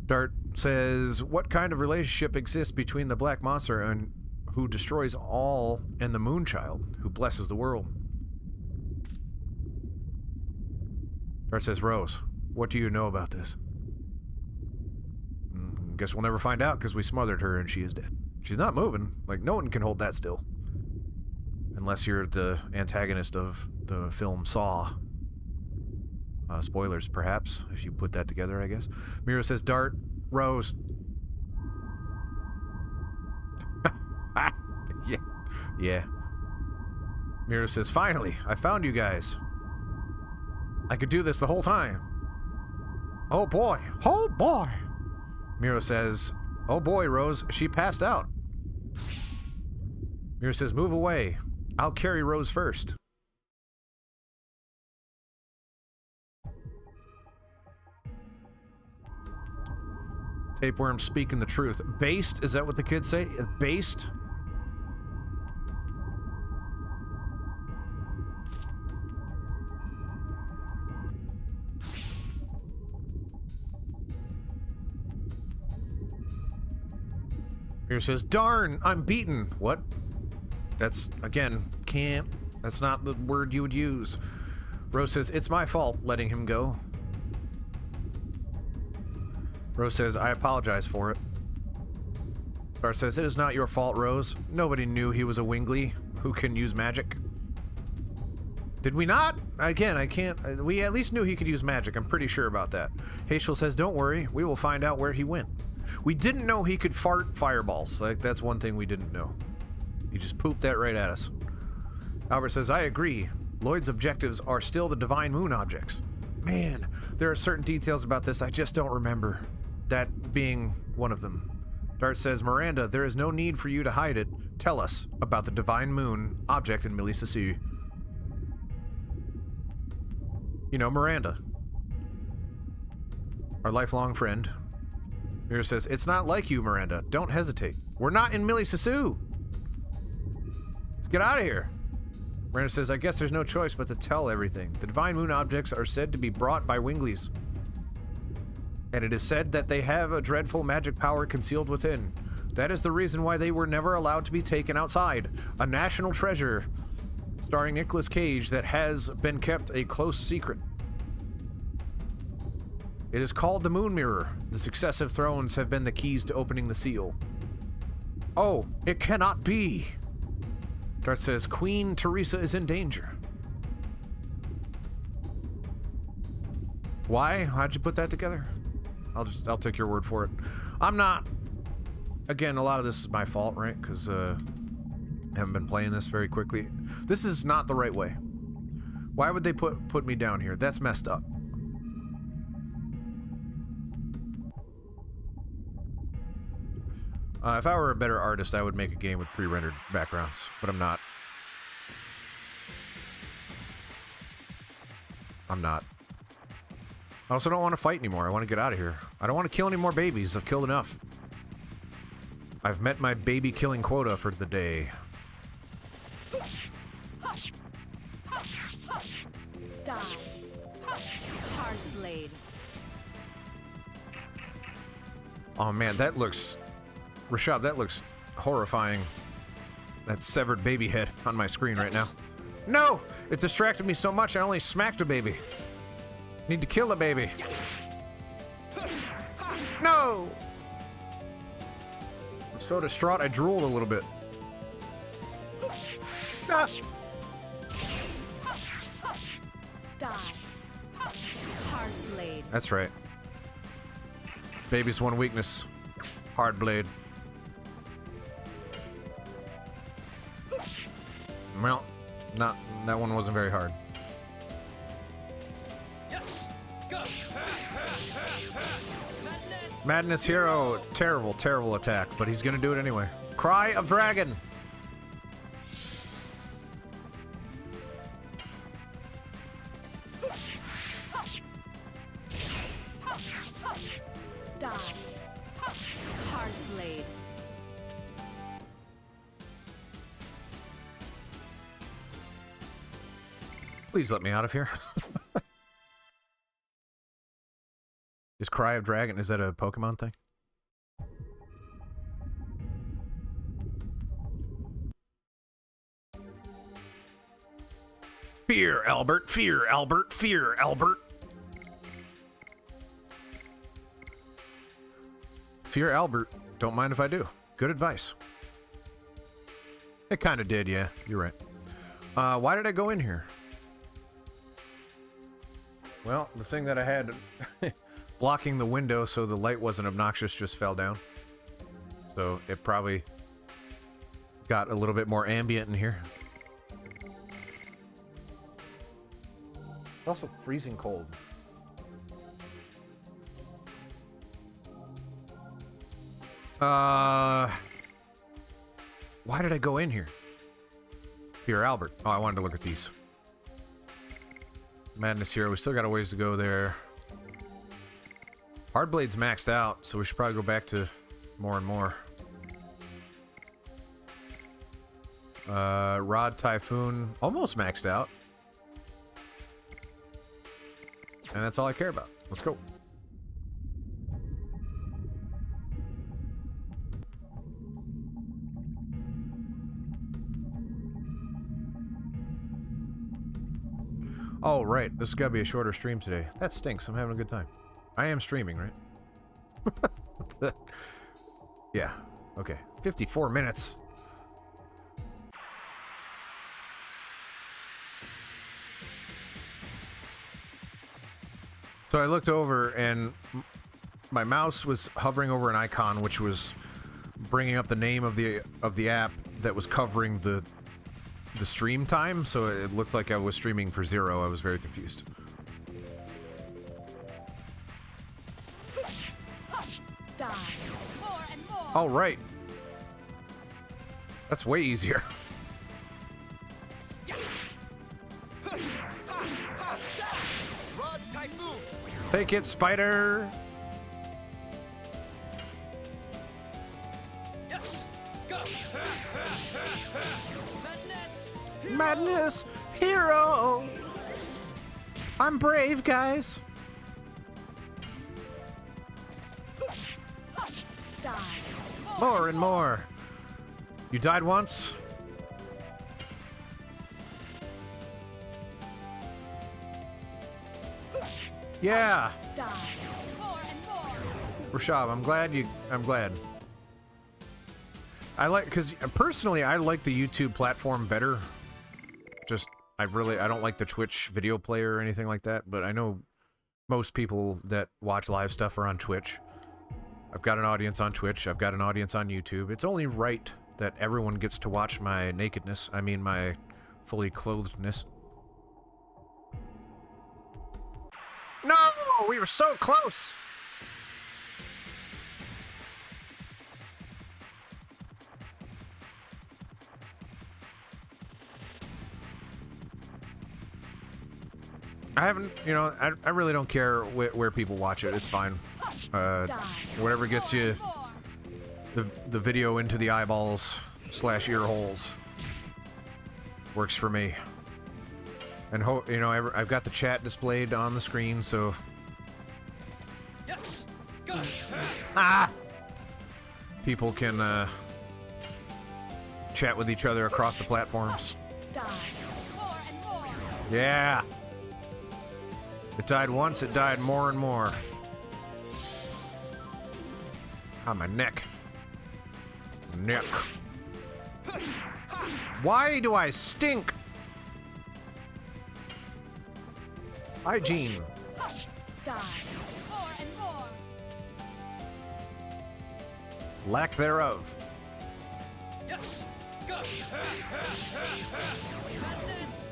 Dart says, what kind of relationship exists between the black monster and who destroys all and the moon child who blesses the world? Dart says, Rose, what do you know about this? Guess we'll never find out because we smothered her and she is dead. She's not moving. Like, no one can hold that still. Unless you're the antagonist of the film Saw. Spoilers, perhaps, if you put that together, I guess. Miro says, Dart, Rose. Yeah. Miro says, finally, I found you guys. I could do this the whole time. Oh boy. Oh boy. Miro says, oh boy, Rose, she passed out. Miro says, move away. I'll carry Rose first. Tapeworm speaking the truth. Based? Is that what the kids say? Based? Here says, darn, I'm beaten. What? That's, again, can't. That's not the word you would use. Rose says, it's my fault letting him go. Rose says, I apologize for it. Star says, it is not your fault, Rose. Nobody knew he was a Wingly who can use magic. Did we not? Again, I can't. We at least knew he could use magic. I'm pretty sure about that. Hashel says, don't worry. We will find out where he went. We didn't know he could fart fireballs. Like, that's one thing we didn't know. He just pooped that right at us. Albert says, I agree. Lloyd's objectives are still the Divine Moon objects. Man, there are certain details about this I just don't remember. That being one of them. Dart says, Miranda, there is no need for you to hide it. Tell us about the divine moon object in Millie. You know, Miranda, our lifelong friend. Mira says, it's not like you, Miranda. Don't hesitate. We're not in Millie. Let's get out of here. Miranda says, I guess there's no choice but to tell everything. The divine moon objects are said to be brought by Winglies. And it is said that they have a dreadful magic power concealed within. That is the reason why they were never allowed to be taken outside. A national treasure, starring Nicolas Cage, that has been kept a close secret. It is called the Moon Mirror. The successive thrones have been the keys to opening the seal. Oh, it cannot be! Dart says, Queen Teresa is in danger. Why? How'd you put that together? I'll take your word for it. I'm not... Again, a lot of this is my fault, right? Because, I haven't been playing this very quickly. This is not the right way. Why would they put me down here? That's messed up. If I were a better artist, I would make a game with pre-rendered backgrounds, but I'm not. I'm not. I also don't want to fight anymore. I want to get out of here. I don't want to kill any more babies. I've killed enough. I've met my baby killing quota for the day. Die. Hard blade. Oh man, that looks... Rashad, that looks horrifying. That severed baby head on my screen right now. No! It distracted me so much I only smacked a baby. Need to kill a baby. No! I'm so distraught I drooled a little bit. Ah. Die. Hard blade. That's right. Baby's one weakness. Hard blade. Well, that one wasn't very hard. Yes. Go. Madness Hero, terrible, terrible attack, but he's gonna do it anyway. Cry of Dragon! Die. Hard blade. Please let me out of here. Is Cry of Dragon, is that a Pokemon thing? Fear, Albert! Fear, Albert! Fear, Albert! Fear, Albert. Don't mind if I do. Good advice. It kind of did, yeah. You're right. Why did I go in here? Well, the thing that I had blocking the window so the light wasn't obnoxious just fell down. So it probably got a little bit more ambient in here. It's also freezing cold. Why did I go in here? Fear Albert. Oh, I wanted to look at these. Madness Hero. We still got a ways to go there. Hardblade's maxed out, so we should probably go back to more and more. Rod Typhoon. Almost maxed out. And that's all I care about. Let's go. Oh, right. This is gotta be a shorter stream today. That stinks. I'm having a good time. I am streaming, right? Yeah. Okay. 54 minutes. So I looked over and my mouse was hovering over an icon which was bringing up the name of the app that was covering the stream time, so it looked like I was streaming for 0. I was very confused. Die. More and more. Oh, right. That's way easier. Rod Typhoon. Take it, spider. Yes. Go. Madness. Madness, hero. I'm brave, guys. Die. More and more. You died once? Yeah. Die. More and more. Rashab, I'm glad. I like, because personally, I like the YouTube platform better. Just, I don't like the Twitch video player or anything like that, but I know most people that watch live stuff are on Twitch. I've got an audience on Twitch, I've got an audience on YouTube. It's only right that everyone gets to watch my nakedness, I mean my fully clothedness. No! We were so close! I haven't, you know, I really don't care where people watch it. It's fine. Whatever gets you the video into the eyeballs / ear holes works for me. And you know, I've got the chat displayed on the screen, so Yes. Go. people can chat with each other across the platforms. Die. More and more. Yeah. It died once, it died more and more. Ah, my neck. Neck. Why do I stink? Hygiene. Die. More and more. Lack thereof. Yes. Go.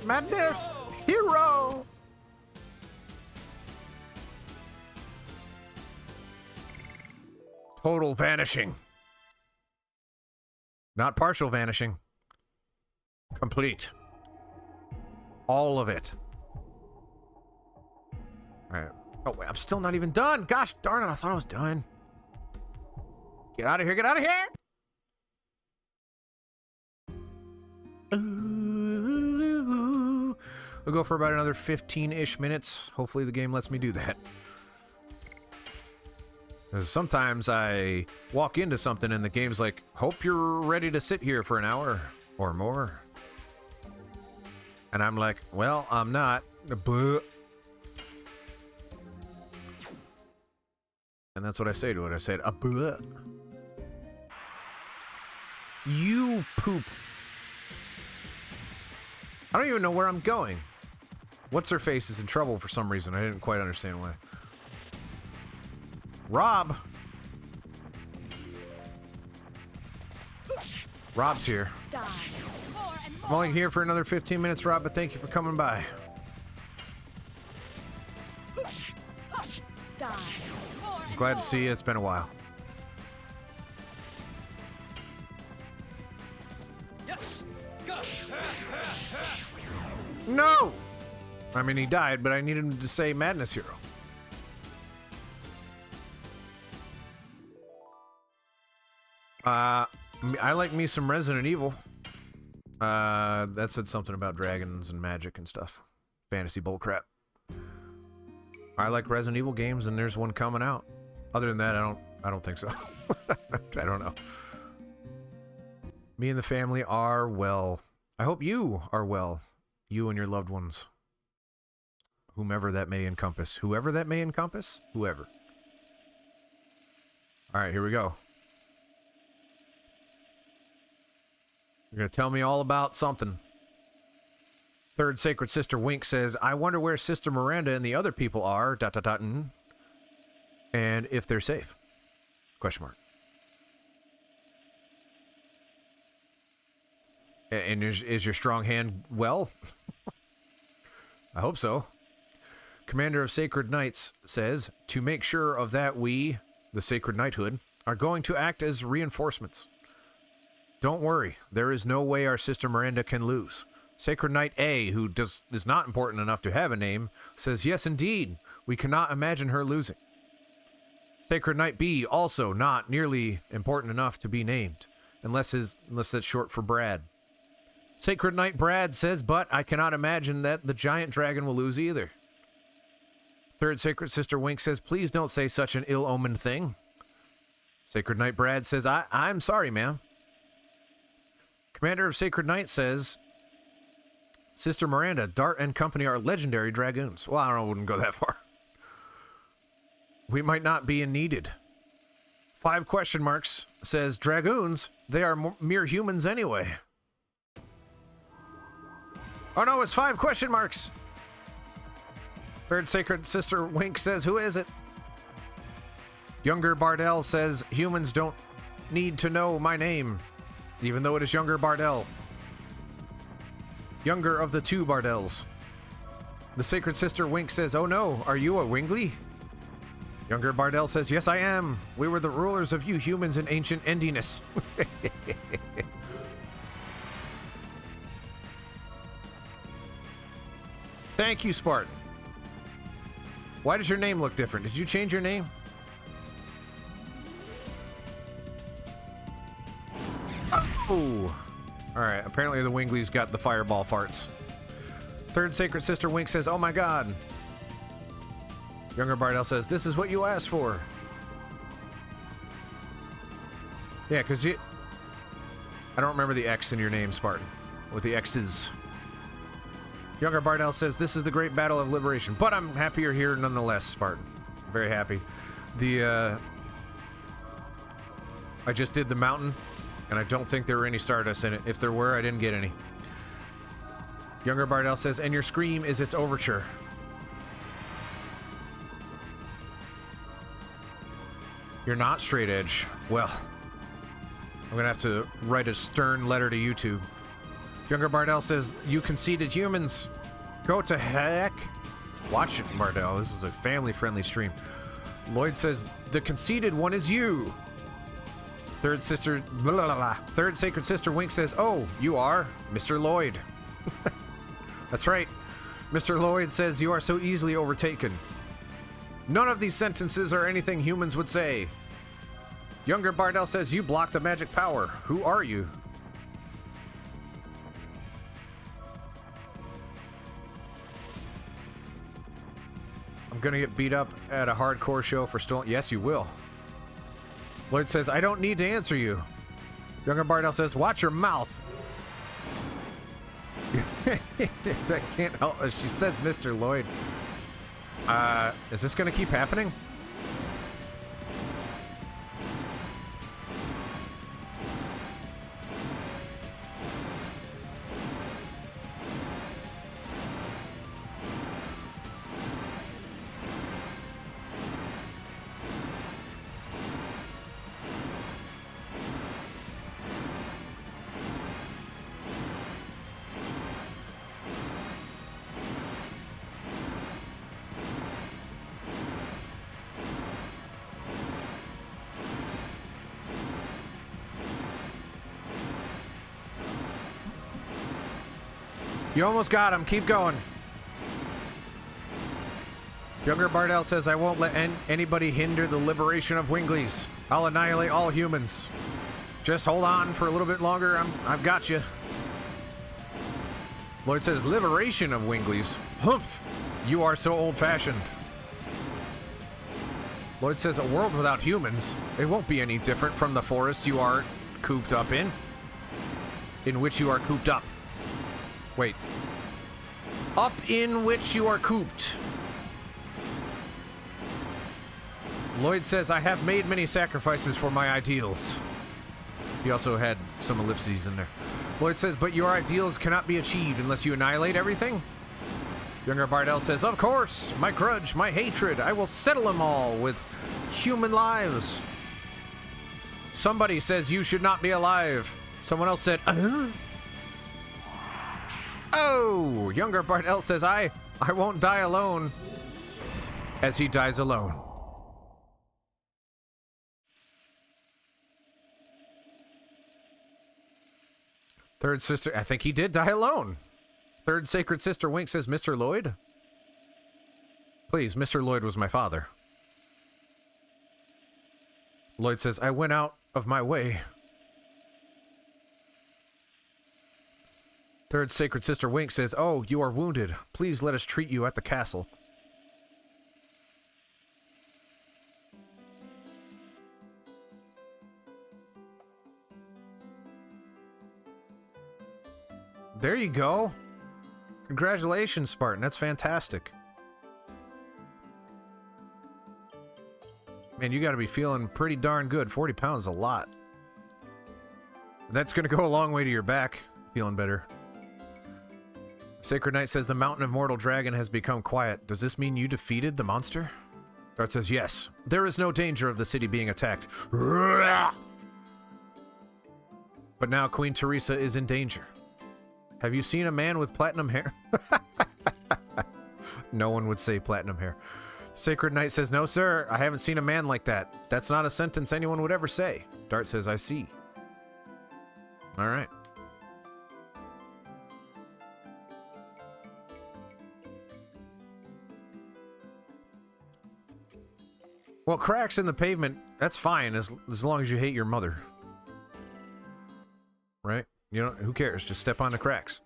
Madness! Hero! Total vanishing. Not partial vanishing. Complete. All of it. Alright. Oh, wait, I'm still not even done. Gosh darn it, I thought I was done. Get out of here, get out of here! Ooh. We'll go for about another 15-ish minutes. Hopefully the game lets me do that. Because sometimes I walk into something and the game's like, hope you're ready to sit here for an hour or more. And I'm like, well, I'm not. Blah. And that's what I say to it. I said, blah. You poop. I don't even know where I'm going. What's her face is in trouble for some reason. I didn't quite understand why. Rob! Rob's here. Die. More and more. I'm only here for another 15 minutes, Rob, but thank you for coming by. Die. More and Glad more. to see you. It's been a while. Yes. Go. No! I mean, he died, but I needed him to say Madness Hero. I like me some Resident Evil. That said something about dragons and magic and stuff. Fantasy bullcrap. I like Resident Evil games, and there's one coming out. Other than that, I don't think so. I don't know. Me and the family are well. I hope you are well. You and your loved ones. Whomever that may encompass. Whoever that may encompass? Whoever. Alright, here we go. You're going to tell me all about something. Third Sacred Sister Wink says, I wonder where Sister Miranda and the other people are, ... and if they're safe. Question mark. And is your strong hand well? I hope so. Commander of Sacred Knights says, to make sure of that we, the Sacred Knighthood, are going to act as reinforcements. Don't worry, there is no way our sister Miranda can lose. Sacred Knight A, who is not important enough to have a name, says, yes, indeed, we cannot imagine her losing. Sacred Knight B, also not nearly important enough to be named, unless that's short for Brad. Sacred Knight Brad says, but I cannot imagine that the giant dragon will lose either. Third Sacred Sister Wink says, please don't say such an ill-omened thing. Sacred Knight Brad says, I'm sorry, ma'am. Commander of Sacred Knight says, Sister Miranda, Dart and company are legendary dragoons. Well, I don't know, I wouldn't go that far. We might not be needed. 5 question marks says, dragoons, they are mere humans anyway. Oh no, it's 5 question marks. Third Sacred Sister Wink says, who is it? Younger Bardell says, humans don't need to know my name, even though it is Younger Bardell. Younger of the 2 Bardells. The Sacred Sister Wink says, oh no, are you a Wingley? Younger Bardell says, yes I am. We were the rulers of you humans in ancient Endiness. Thank you, Spartan. Why does your name look different? Did you change your name? Oh! Alright, apparently the Wingley's got the fireball farts. Third Sacred Sister Wink says, oh my god. Younger Bardell says, this is what you asked for. Yeah, because you... I don't remember the X in your name, Spartan. What the X is. Younger Bardell says, this is the great battle of liberation. But I'm happy you're here nonetheless, Spartan. Very happy. I just did the mountain, and I don't think there were any Stardust in it. If there were, I didn't get any. Younger Bardell says, and your scream is its overture. You're not straight edge. Well, I'm gonna have to write a stern letter to YouTube. Younger Bardell says, you conceited humans. Go to heck. Watch it, Bardell. This is a family-friendly stream. Lloyd says, the conceited one is you. Third Sacred Sister Wink says, oh, you are Mr. Lloyd. That's right. Mr. Lloyd says, you are so easily overtaken. None of these sentences are anything humans would say. Younger Bardell says, you block the magic power. Who are you? I'm gonna get beat up at a hardcore show for stolen... Yes, you will. Lloyd says, I don't need to answer you. Younger Bardell says, watch your mouth. That can't help. She says Mr. Lloyd. Is this gonna keep happening? You almost got him. Keep going. Younger Bardell says, I won't let anybody hinder the liberation of Wingleys. I'll annihilate all humans. Just hold on for a little bit longer. I've got you. Lloyd says, liberation of Wingleys. Humph! You are so old-fashioned. Lloyd says, a world without humans. It won't be any different from the forest you are cooped up in. In which you are cooped up. Wait. Up in which you are cooped. Lloyd says, I have made many sacrifices for my ideals. He also had some ellipses in there. Lloyd says, but your ideals cannot be achieved unless you annihilate everything? Younger Bardell says, of course, my grudge, my hatred, I will settle them all with human lives. Somebody says you should not be alive. Someone else said, Oh! Younger Bardell says, I won't die alone. As he dies alone. Third sister, I think he did die alone. Third sacred sister Wink says, Mr. Lloyd? Please, Mr. Lloyd was my father. Lloyd says, I went out of my way. Third sacred sister Wink says, oh, you are wounded. Please let us treat you at the castle. There you go. Congratulations, Spartan. That's fantastic. Man, you got to be feeling pretty darn good. 40 pounds is a lot. That's going to go a long way to your back. Feeling better. Sacred Knight says the Mountain of Mortal Dragon has become quiet. Does this mean you defeated the monster? Dart says yes. There is no danger of the city being attacked. But now Queen Teresa is in danger. Have you seen a man with platinum hair? No one would say platinum hair. Sacred Knight says, no, sir. I haven't seen a man like that. That's not a sentence anyone would ever say. Dart says, I see. All right. Well, cracks in the pavement, that's fine as long as you hate your mother. Right? You know, who cares? Just step on the cracks.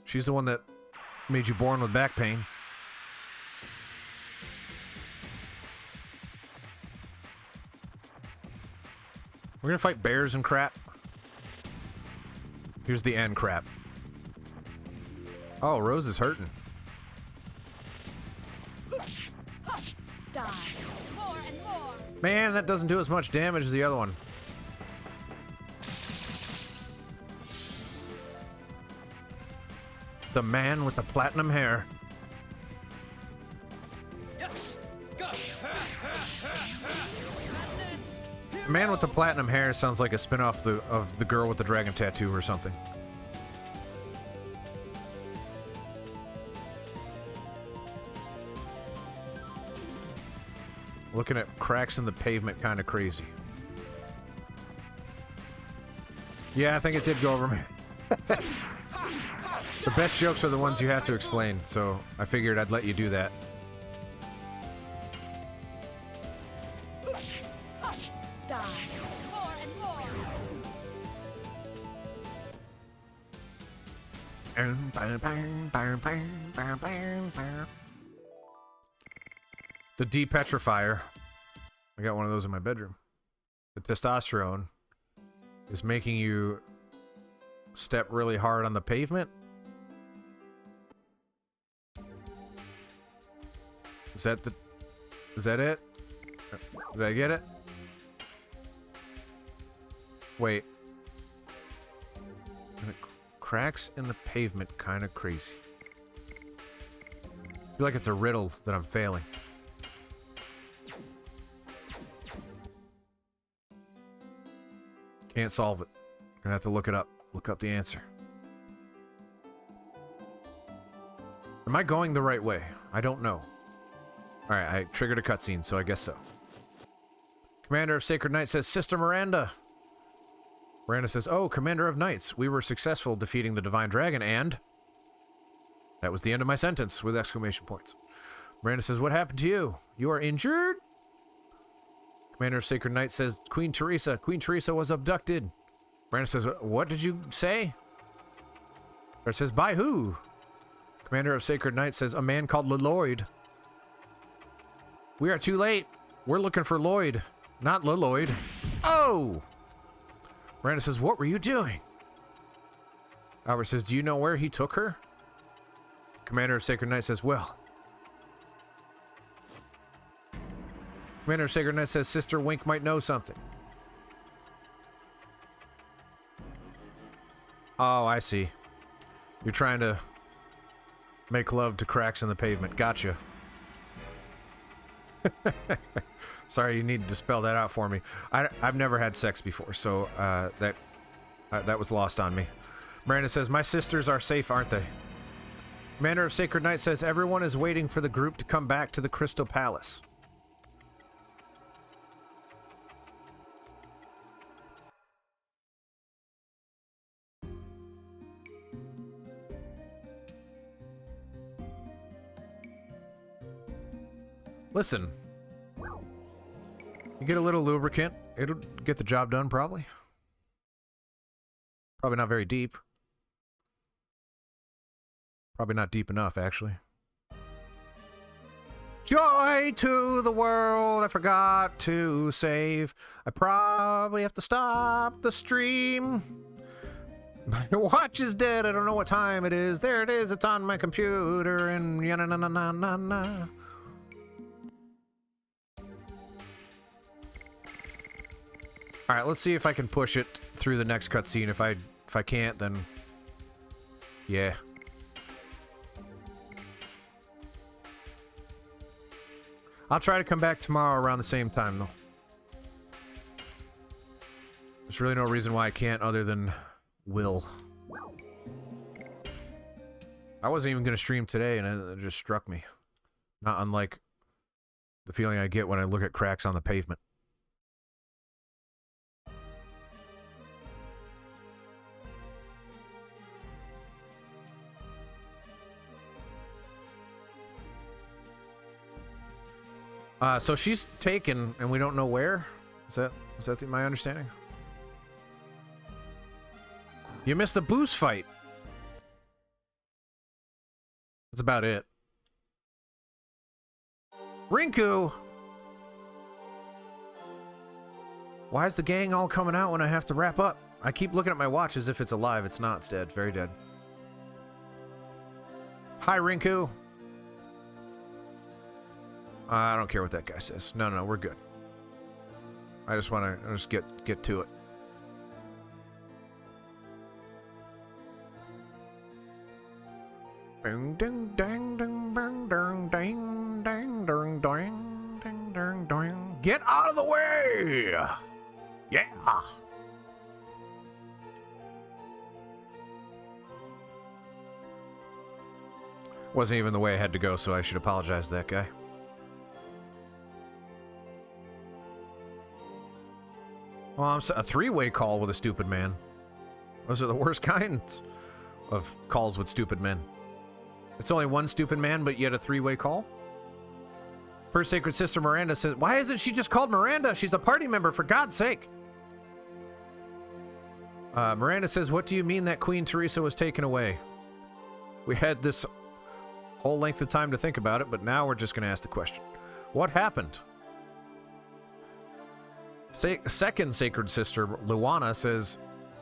She's the one that made you born with back pain. We're gonna fight bears and crap. Here's the end crap. Oh, Rose is hurting. Die. More and more. Man, that doesn't do as much damage as the other one. The man with the platinum hair. Yes. Go. The man with the platinum hair sounds like a spin-off of the girl with the dragon tattoo or something. Looking at cracks in the pavement, kind of crazy. Yeah, I think it did go over me. The best jokes are the ones you have to explain, so I figured I'd let you do that. Die. More and more. The depetrifier. I got one of those in my bedroom. The testosterone is making you step really hard on the pavement. Is that it? Did I get it? Wait. And it cracks in the pavement, kind of crazy. I feel like it's a riddle that I'm failing. Can't solve it. Gonna have to look it up. Look up the answer. Am I going the right way? I don't know. Alright, I triggered a cutscene, so I guess so. Commander of Sacred Knights says, Sister Miranda. Miranda says, oh, Commander of Knights, we were successful defeating the Divine Dragon, and... That was the end of my sentence, with exclamation points. Miranda says, what happened to you? You are injured? Commander of Sacred Knights says, Queen Teresa was abducted. Miranda says, what did you say? Or says, by who? Commander of Sacred Knights says, a man called Lloyd. We are too late. We're looking for Lloyd, not Lloyd. Oh! Miranda says, what were you doing? Albert says, do you know where he took her? Commander of Sacred Knights says, well. Commander of Sacred Knights says, Sister Wink might know something. Oh, I see. You're trying to make love to cracks in the pavement. Gotcha. Sorry, you need to spell that out for me. I've never had sex before, so that was lost on me. Miranda says, my sisters are safe, aren't they? Commander of Sacred Knight says, everyone is waiting for the group to come back to the Crystal Palace. Listen. You get a little lubricant, it'll get the job done, probably. Probably not very deep. Probably not deep enough, actually. Joy to the world, I forgot to save. I probably have to stop the stream. My watch is dead, I don't know what time it is. There it is, it's on my computer, and ya-na-na-na-na-na. Alright, let's see if I can push it through the next cutscene. If I can't, then... yeah. I'll try to come back tomorrow around the same time, though. There's really no reason why I can't other than will. I wasn't even going to stream today, and it just struck me. Not unlike the feeling I get when I look at cracks on the pavement. So she's taken, and we don't know where? Is that my understanding? You missed a boost fight. That's about it. Rinku! Why is the gang all coming out when I have to wrap up? I keep looking at my watch as if it's alive. It's not. It's dead. It's very dead. Hi, Rinku. I don't care what that guy says. No, we're good. I just want to just get to it. Ding ding dang ding bang ding ding ding ding ding ding ding ding. Get out of the way! Yeah. Wasn't even the way I had to go, so I should apologize to that guy. Well, I'm a three-way call with a stupid man. Those are the worst kinds of calls with stupid men. It's only one stupid man, but yet a three-way call? First Sacred Sister Miranda says, why isn't she just called Miranda? She's a party member, for God's sake. Miranda says, what do you mean that Queen Teresa was taken away? We had this whole length of time to think about it, but now we're just going to ask the question. What happened? Second Sacred Sister, Luana, says,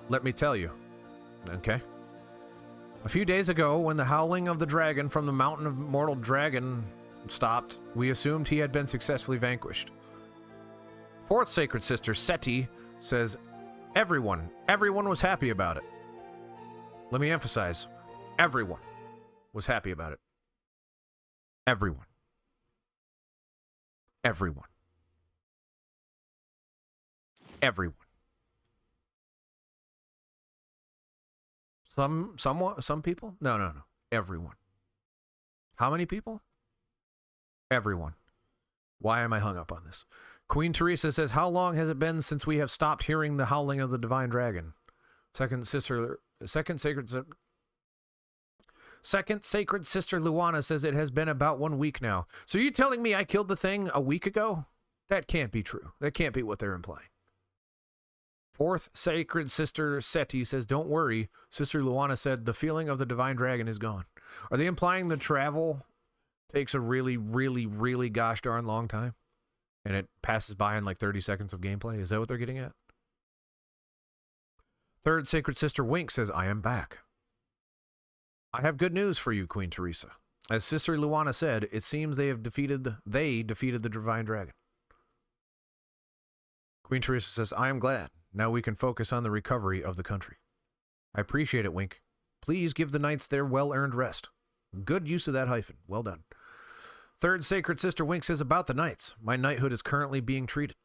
let me tell you. Okay. A few days ago, when the howling of the dragon from the mountain of mortal dragon stopped, we assumed he had been successfully vanquished. Fourth Sacred Sister, Seti, says, everyone was happy about it. Let me emphasize, everyone was happy about it. Everyone. Everyone. Everyone. Some people? No. Everyone. How many people? Everyone. Why am I hung up on this? Queen Teresa says, how long has it been since we have stopped hearing the howling of the divine dragon? Second Sacred Sister Luana says it has been about 1 week now. So you telling me I killed the thing a week ago? That can't be true. That can't be what they're implying. Fourth Sacred Sister Seti says, don't worry. Sister Luana said, the feeling of the divine dragon is gone. Are they implying the travel takes a really, really, really gosh darn long time? And it passes by in like 30 seconds of gameplay? Is that what they're getting at? Third Sacred Sister Wink says, I am back. I have good news for you, Queen Teresa. As Sister Luana said, it seems they defeated the divine dragon. Queen Teresa says, I am glad. Now we can focus on the recovery of the country. I appreciate it, Wink. Please give the knights their well-earned rest. Good use of that hyphen. Well done. Third Sacred Sister Wink says, about the knights. My knighthood is currently being treated.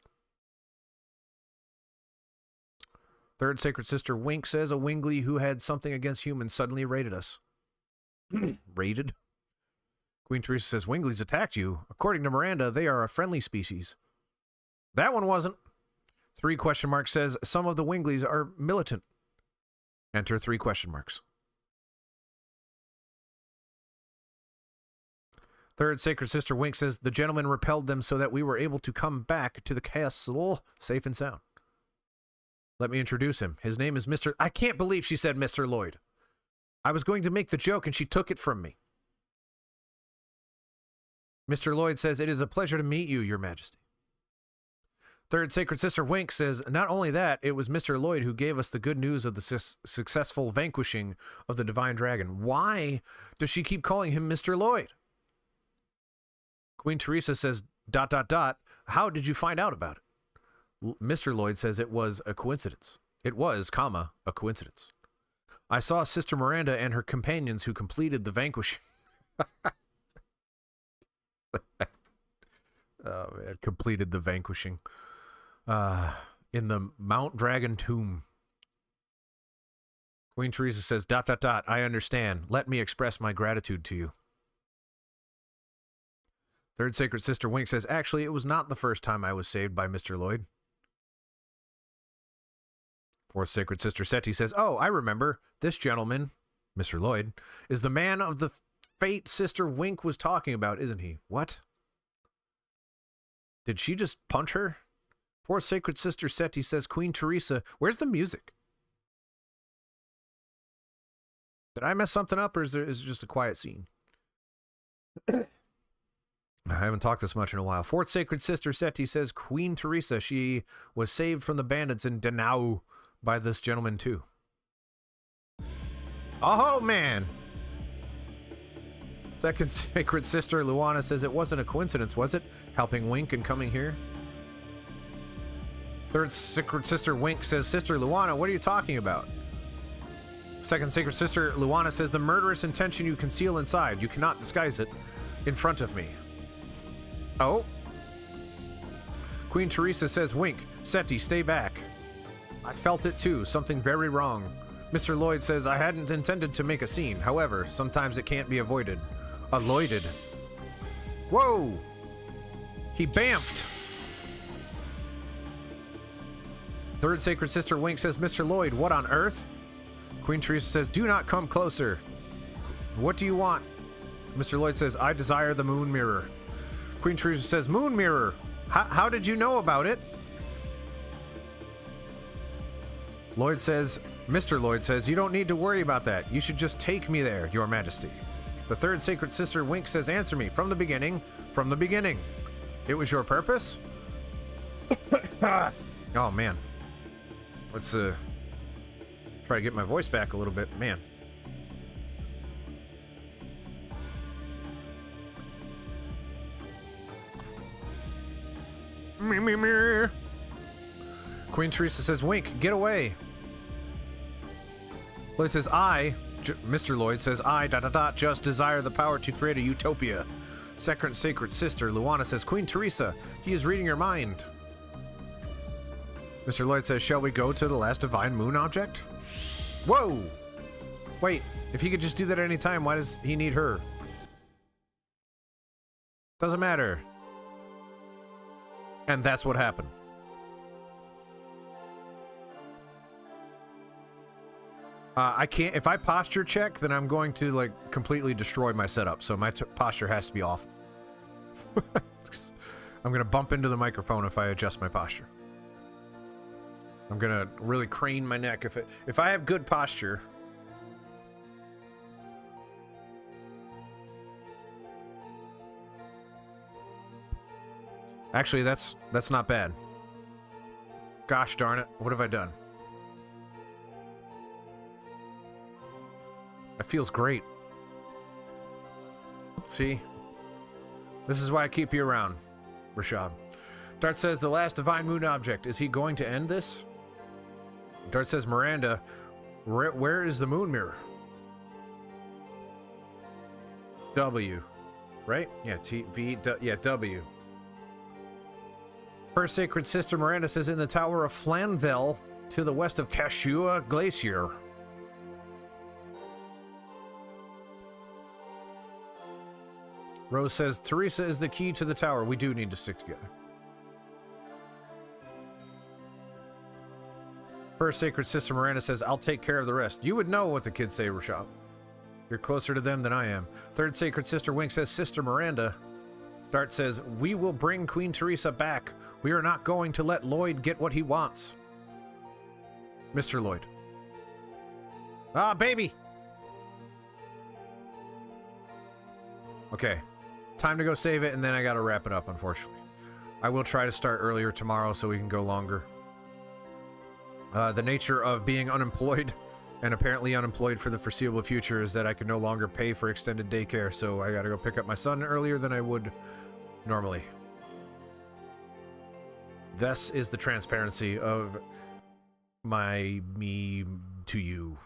Third Sacred Sister Wink says, a Wingly who had something against humans suddenly raided us. Raided? Queen Teresa says, Winglies attacked you. According to Miranda, they are a friendly species. That one wasn't. 3 question marks says, some of the Winglies are militant. Enter 3 question marks. Third Sacred Sister Wink says, the gentleman repelled them so that we were able to come back to the castle safe and sound. Let me introduce him. His name is Mr. I can't believe she said Mr. Lloyd. I was going to make the joke and she took it from me. Mr. Lloyd says, it is a pleasure to meet you, Your Majesty. Third Sacred Sister Wink says, not only that, it was Mr. Lloyd who gave us the good news of the successful vanquishing of the Divine Dragon. Why does she keep calling him Mr. Lloyd? Queen Teresa says, ... How did you find out about it? Mr. Lloyd says it was a coincidence. It was, a coincidence. I saw Sister Miranda and her companions who completed the vanquishing. Oh, man, completed the vanquishing. In the Mount Dragon tomb. Queen Teresa says, ... I understand. Let me express my gratitude to you. Third Sacred Sister Wink says, actually, it was not the first time I was saved by Mr. Lloyd. Fourth Sacred Sister Seti says, oh, I remember. This gentleman, Mr. Lloyd, is the man of the fate Sister Wink was talking about, isn't he? What? Did she just punch her? Fourth Sacred Sister Seti says, Queen Teresa, where's the music? Did I mess something up, or is it just a quiet scene? I haven't talked this much in a while. Fourth Sacred Sister Seti says, Queen Teresa, she was saved from the bandits in Danau by this gentleman too. Oh, man. Second Sacred Sister Luana says, it wasn't a coincidence, was it? Helping Wink and coming here. Third Sacred Sister Wink says, Sister Luana, what are you talking about? Second Sacred Sister Luana says, the murderous intention you conceal inside, you cannot disguise it in front of me. Oh. Queen Teresa says, Wink, Seti, stay back. I felt it too, something very wrong. Mr. Lloyd says, I hadn't intended to make a scene. However, sometimes it can't be avoided. Aloyded. Whoa! He bamfed. Third Sacred Sister Wink says, Mr. Lloyd, what on earth? Queen Teresa says, do not come closer. What do you want? Mr. Lloyd says, I desire the moon mirror. Queen Teresa says, moon mirror. How did you know about it? Lloyd says, Mr. Lloyd says, you don't need to worry about that. You should just take me there, Your Majesty. The Third Sacred Sister Wink says, answer me from the beginning. From the beginning. It was your purpose? Oh, man. Let's try to get my voice back a little bit. Man. Queen Teresa says, Wink, get away. Lloyd says, Mr. Lloyd says, just desire the power to create a utopia. Second Sacred Sister Luana says, Queen Teresa, he is reading your mind. Mr. Lloyd says, shall we go to the last divine moon object? Whoa! Wait, if he could just do that at any time, why does he need her? Doesn't matter. And that's what happened. I can't, if I posture check, then I'm going to like completely destroy my setup. So my posture has to be off. I'm going to bump into the microphone if I adjust my posture. I'm going to really crane my neck. If I have good posture. Actually, that's not bad. Gosh darn it. What have I done? That feels great. See? This is why I keep you around, Rashad. Dart says, the last divine moon object. Is he going to end this? Dart says, Miranda, where is the moon mirror? W. Right? Yeah, W. First Sacred Sister Miranda says, in the Tower of Flanville, to the west of Kashua Glacier. Rose says, Teresa is the key to the tower. We do need to stick together. First Sacred Sister Miranda says, I'll take care of the rest. You would know what the kids say, Rashad. You're closer to them than I am. Third Sacred Sister Wink says, Sister Miranda. Dart says, we will bring Queen Teresa back. We are not going to let Lloyd get what he wants. Mr. Lloyd. Ah, baby! Okay. Time to go save it, and then I gotta wrap it up, unfortunately. I will try to start earlier tomorrow so we can go longer. The nature of being unemployed, and apparently unemployed for the foreseeable future, is that I can no longer pay for extended daycare, so I gotta go pick up my son earlier than I would normally. This is the transparency of me to you.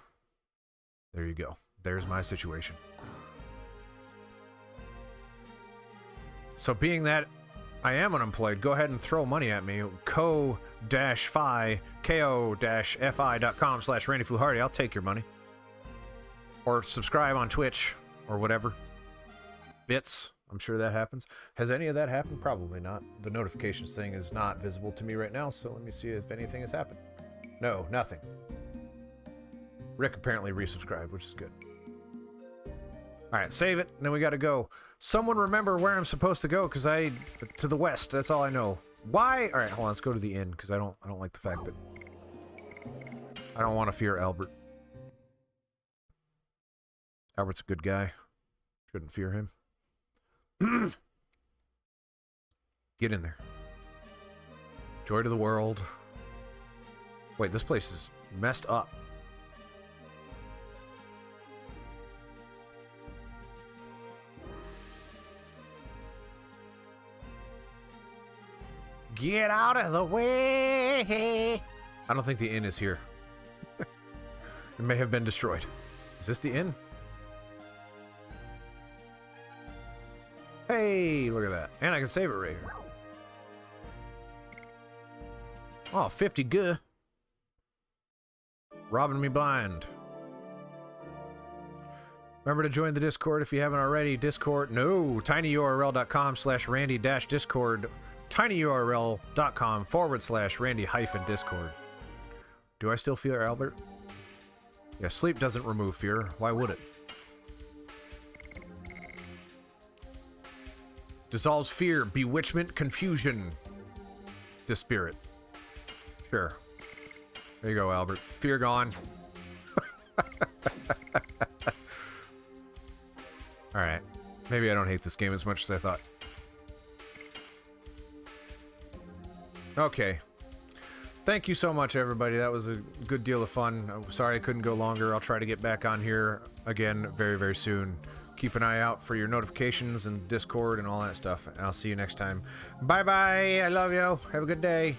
There you go. There's my situation. So being that I am unemployed, go ahead and throw money at me. ko-fi.com/randyfluhardy. I'll take your money. Or subscribe on Twitch or whatever. Bits. I'm sure that happens. Has any of that happened? Probably not. The notifications thing is not visible to me right now, so let me see if anything has happened. No, nothing. Rick apparently resubscribed, which is good. Alright, save it, and then we gotta go. Someone remember where I'm supposed to go, because to the west, that's all I know. Why? Alright, hold on, let's go to the inn, because I don't like the fact that I don't want to fear Albert. Albert's a good guy. Shouldn't fear him. Get in there. Joy to the world. Wait, this place is messed up. Get out of the way! I don't think the inn is here. It may have been destroyed. Is this the inn? Hey, look at that. And I can save it right here. Oh, 50 good. Robbing me blind. Remember to join the Discord if you haven't already. Discord, no, tinyurl.com/randy-discord. tinyurl.com/randy-discord. Do I still fear Albert? Yeah, sleep doesn't remove fear. Why would it? Dissolves fear, bewitchment, confusion. Dispirit. Sure. There you go, Albert. Fear gone. Alright. Maybe I don't hate this game as much as I thought. Okay. Thank you so much, everybody. That was a good deal of fun. I'm sorry I couldn't go longer. I'll try to get back on here again very, very soon. Keep an eye out for your notifications and Discord and all that stuff. And I'll see you next time. Bye-bye. I love you. Have a good day.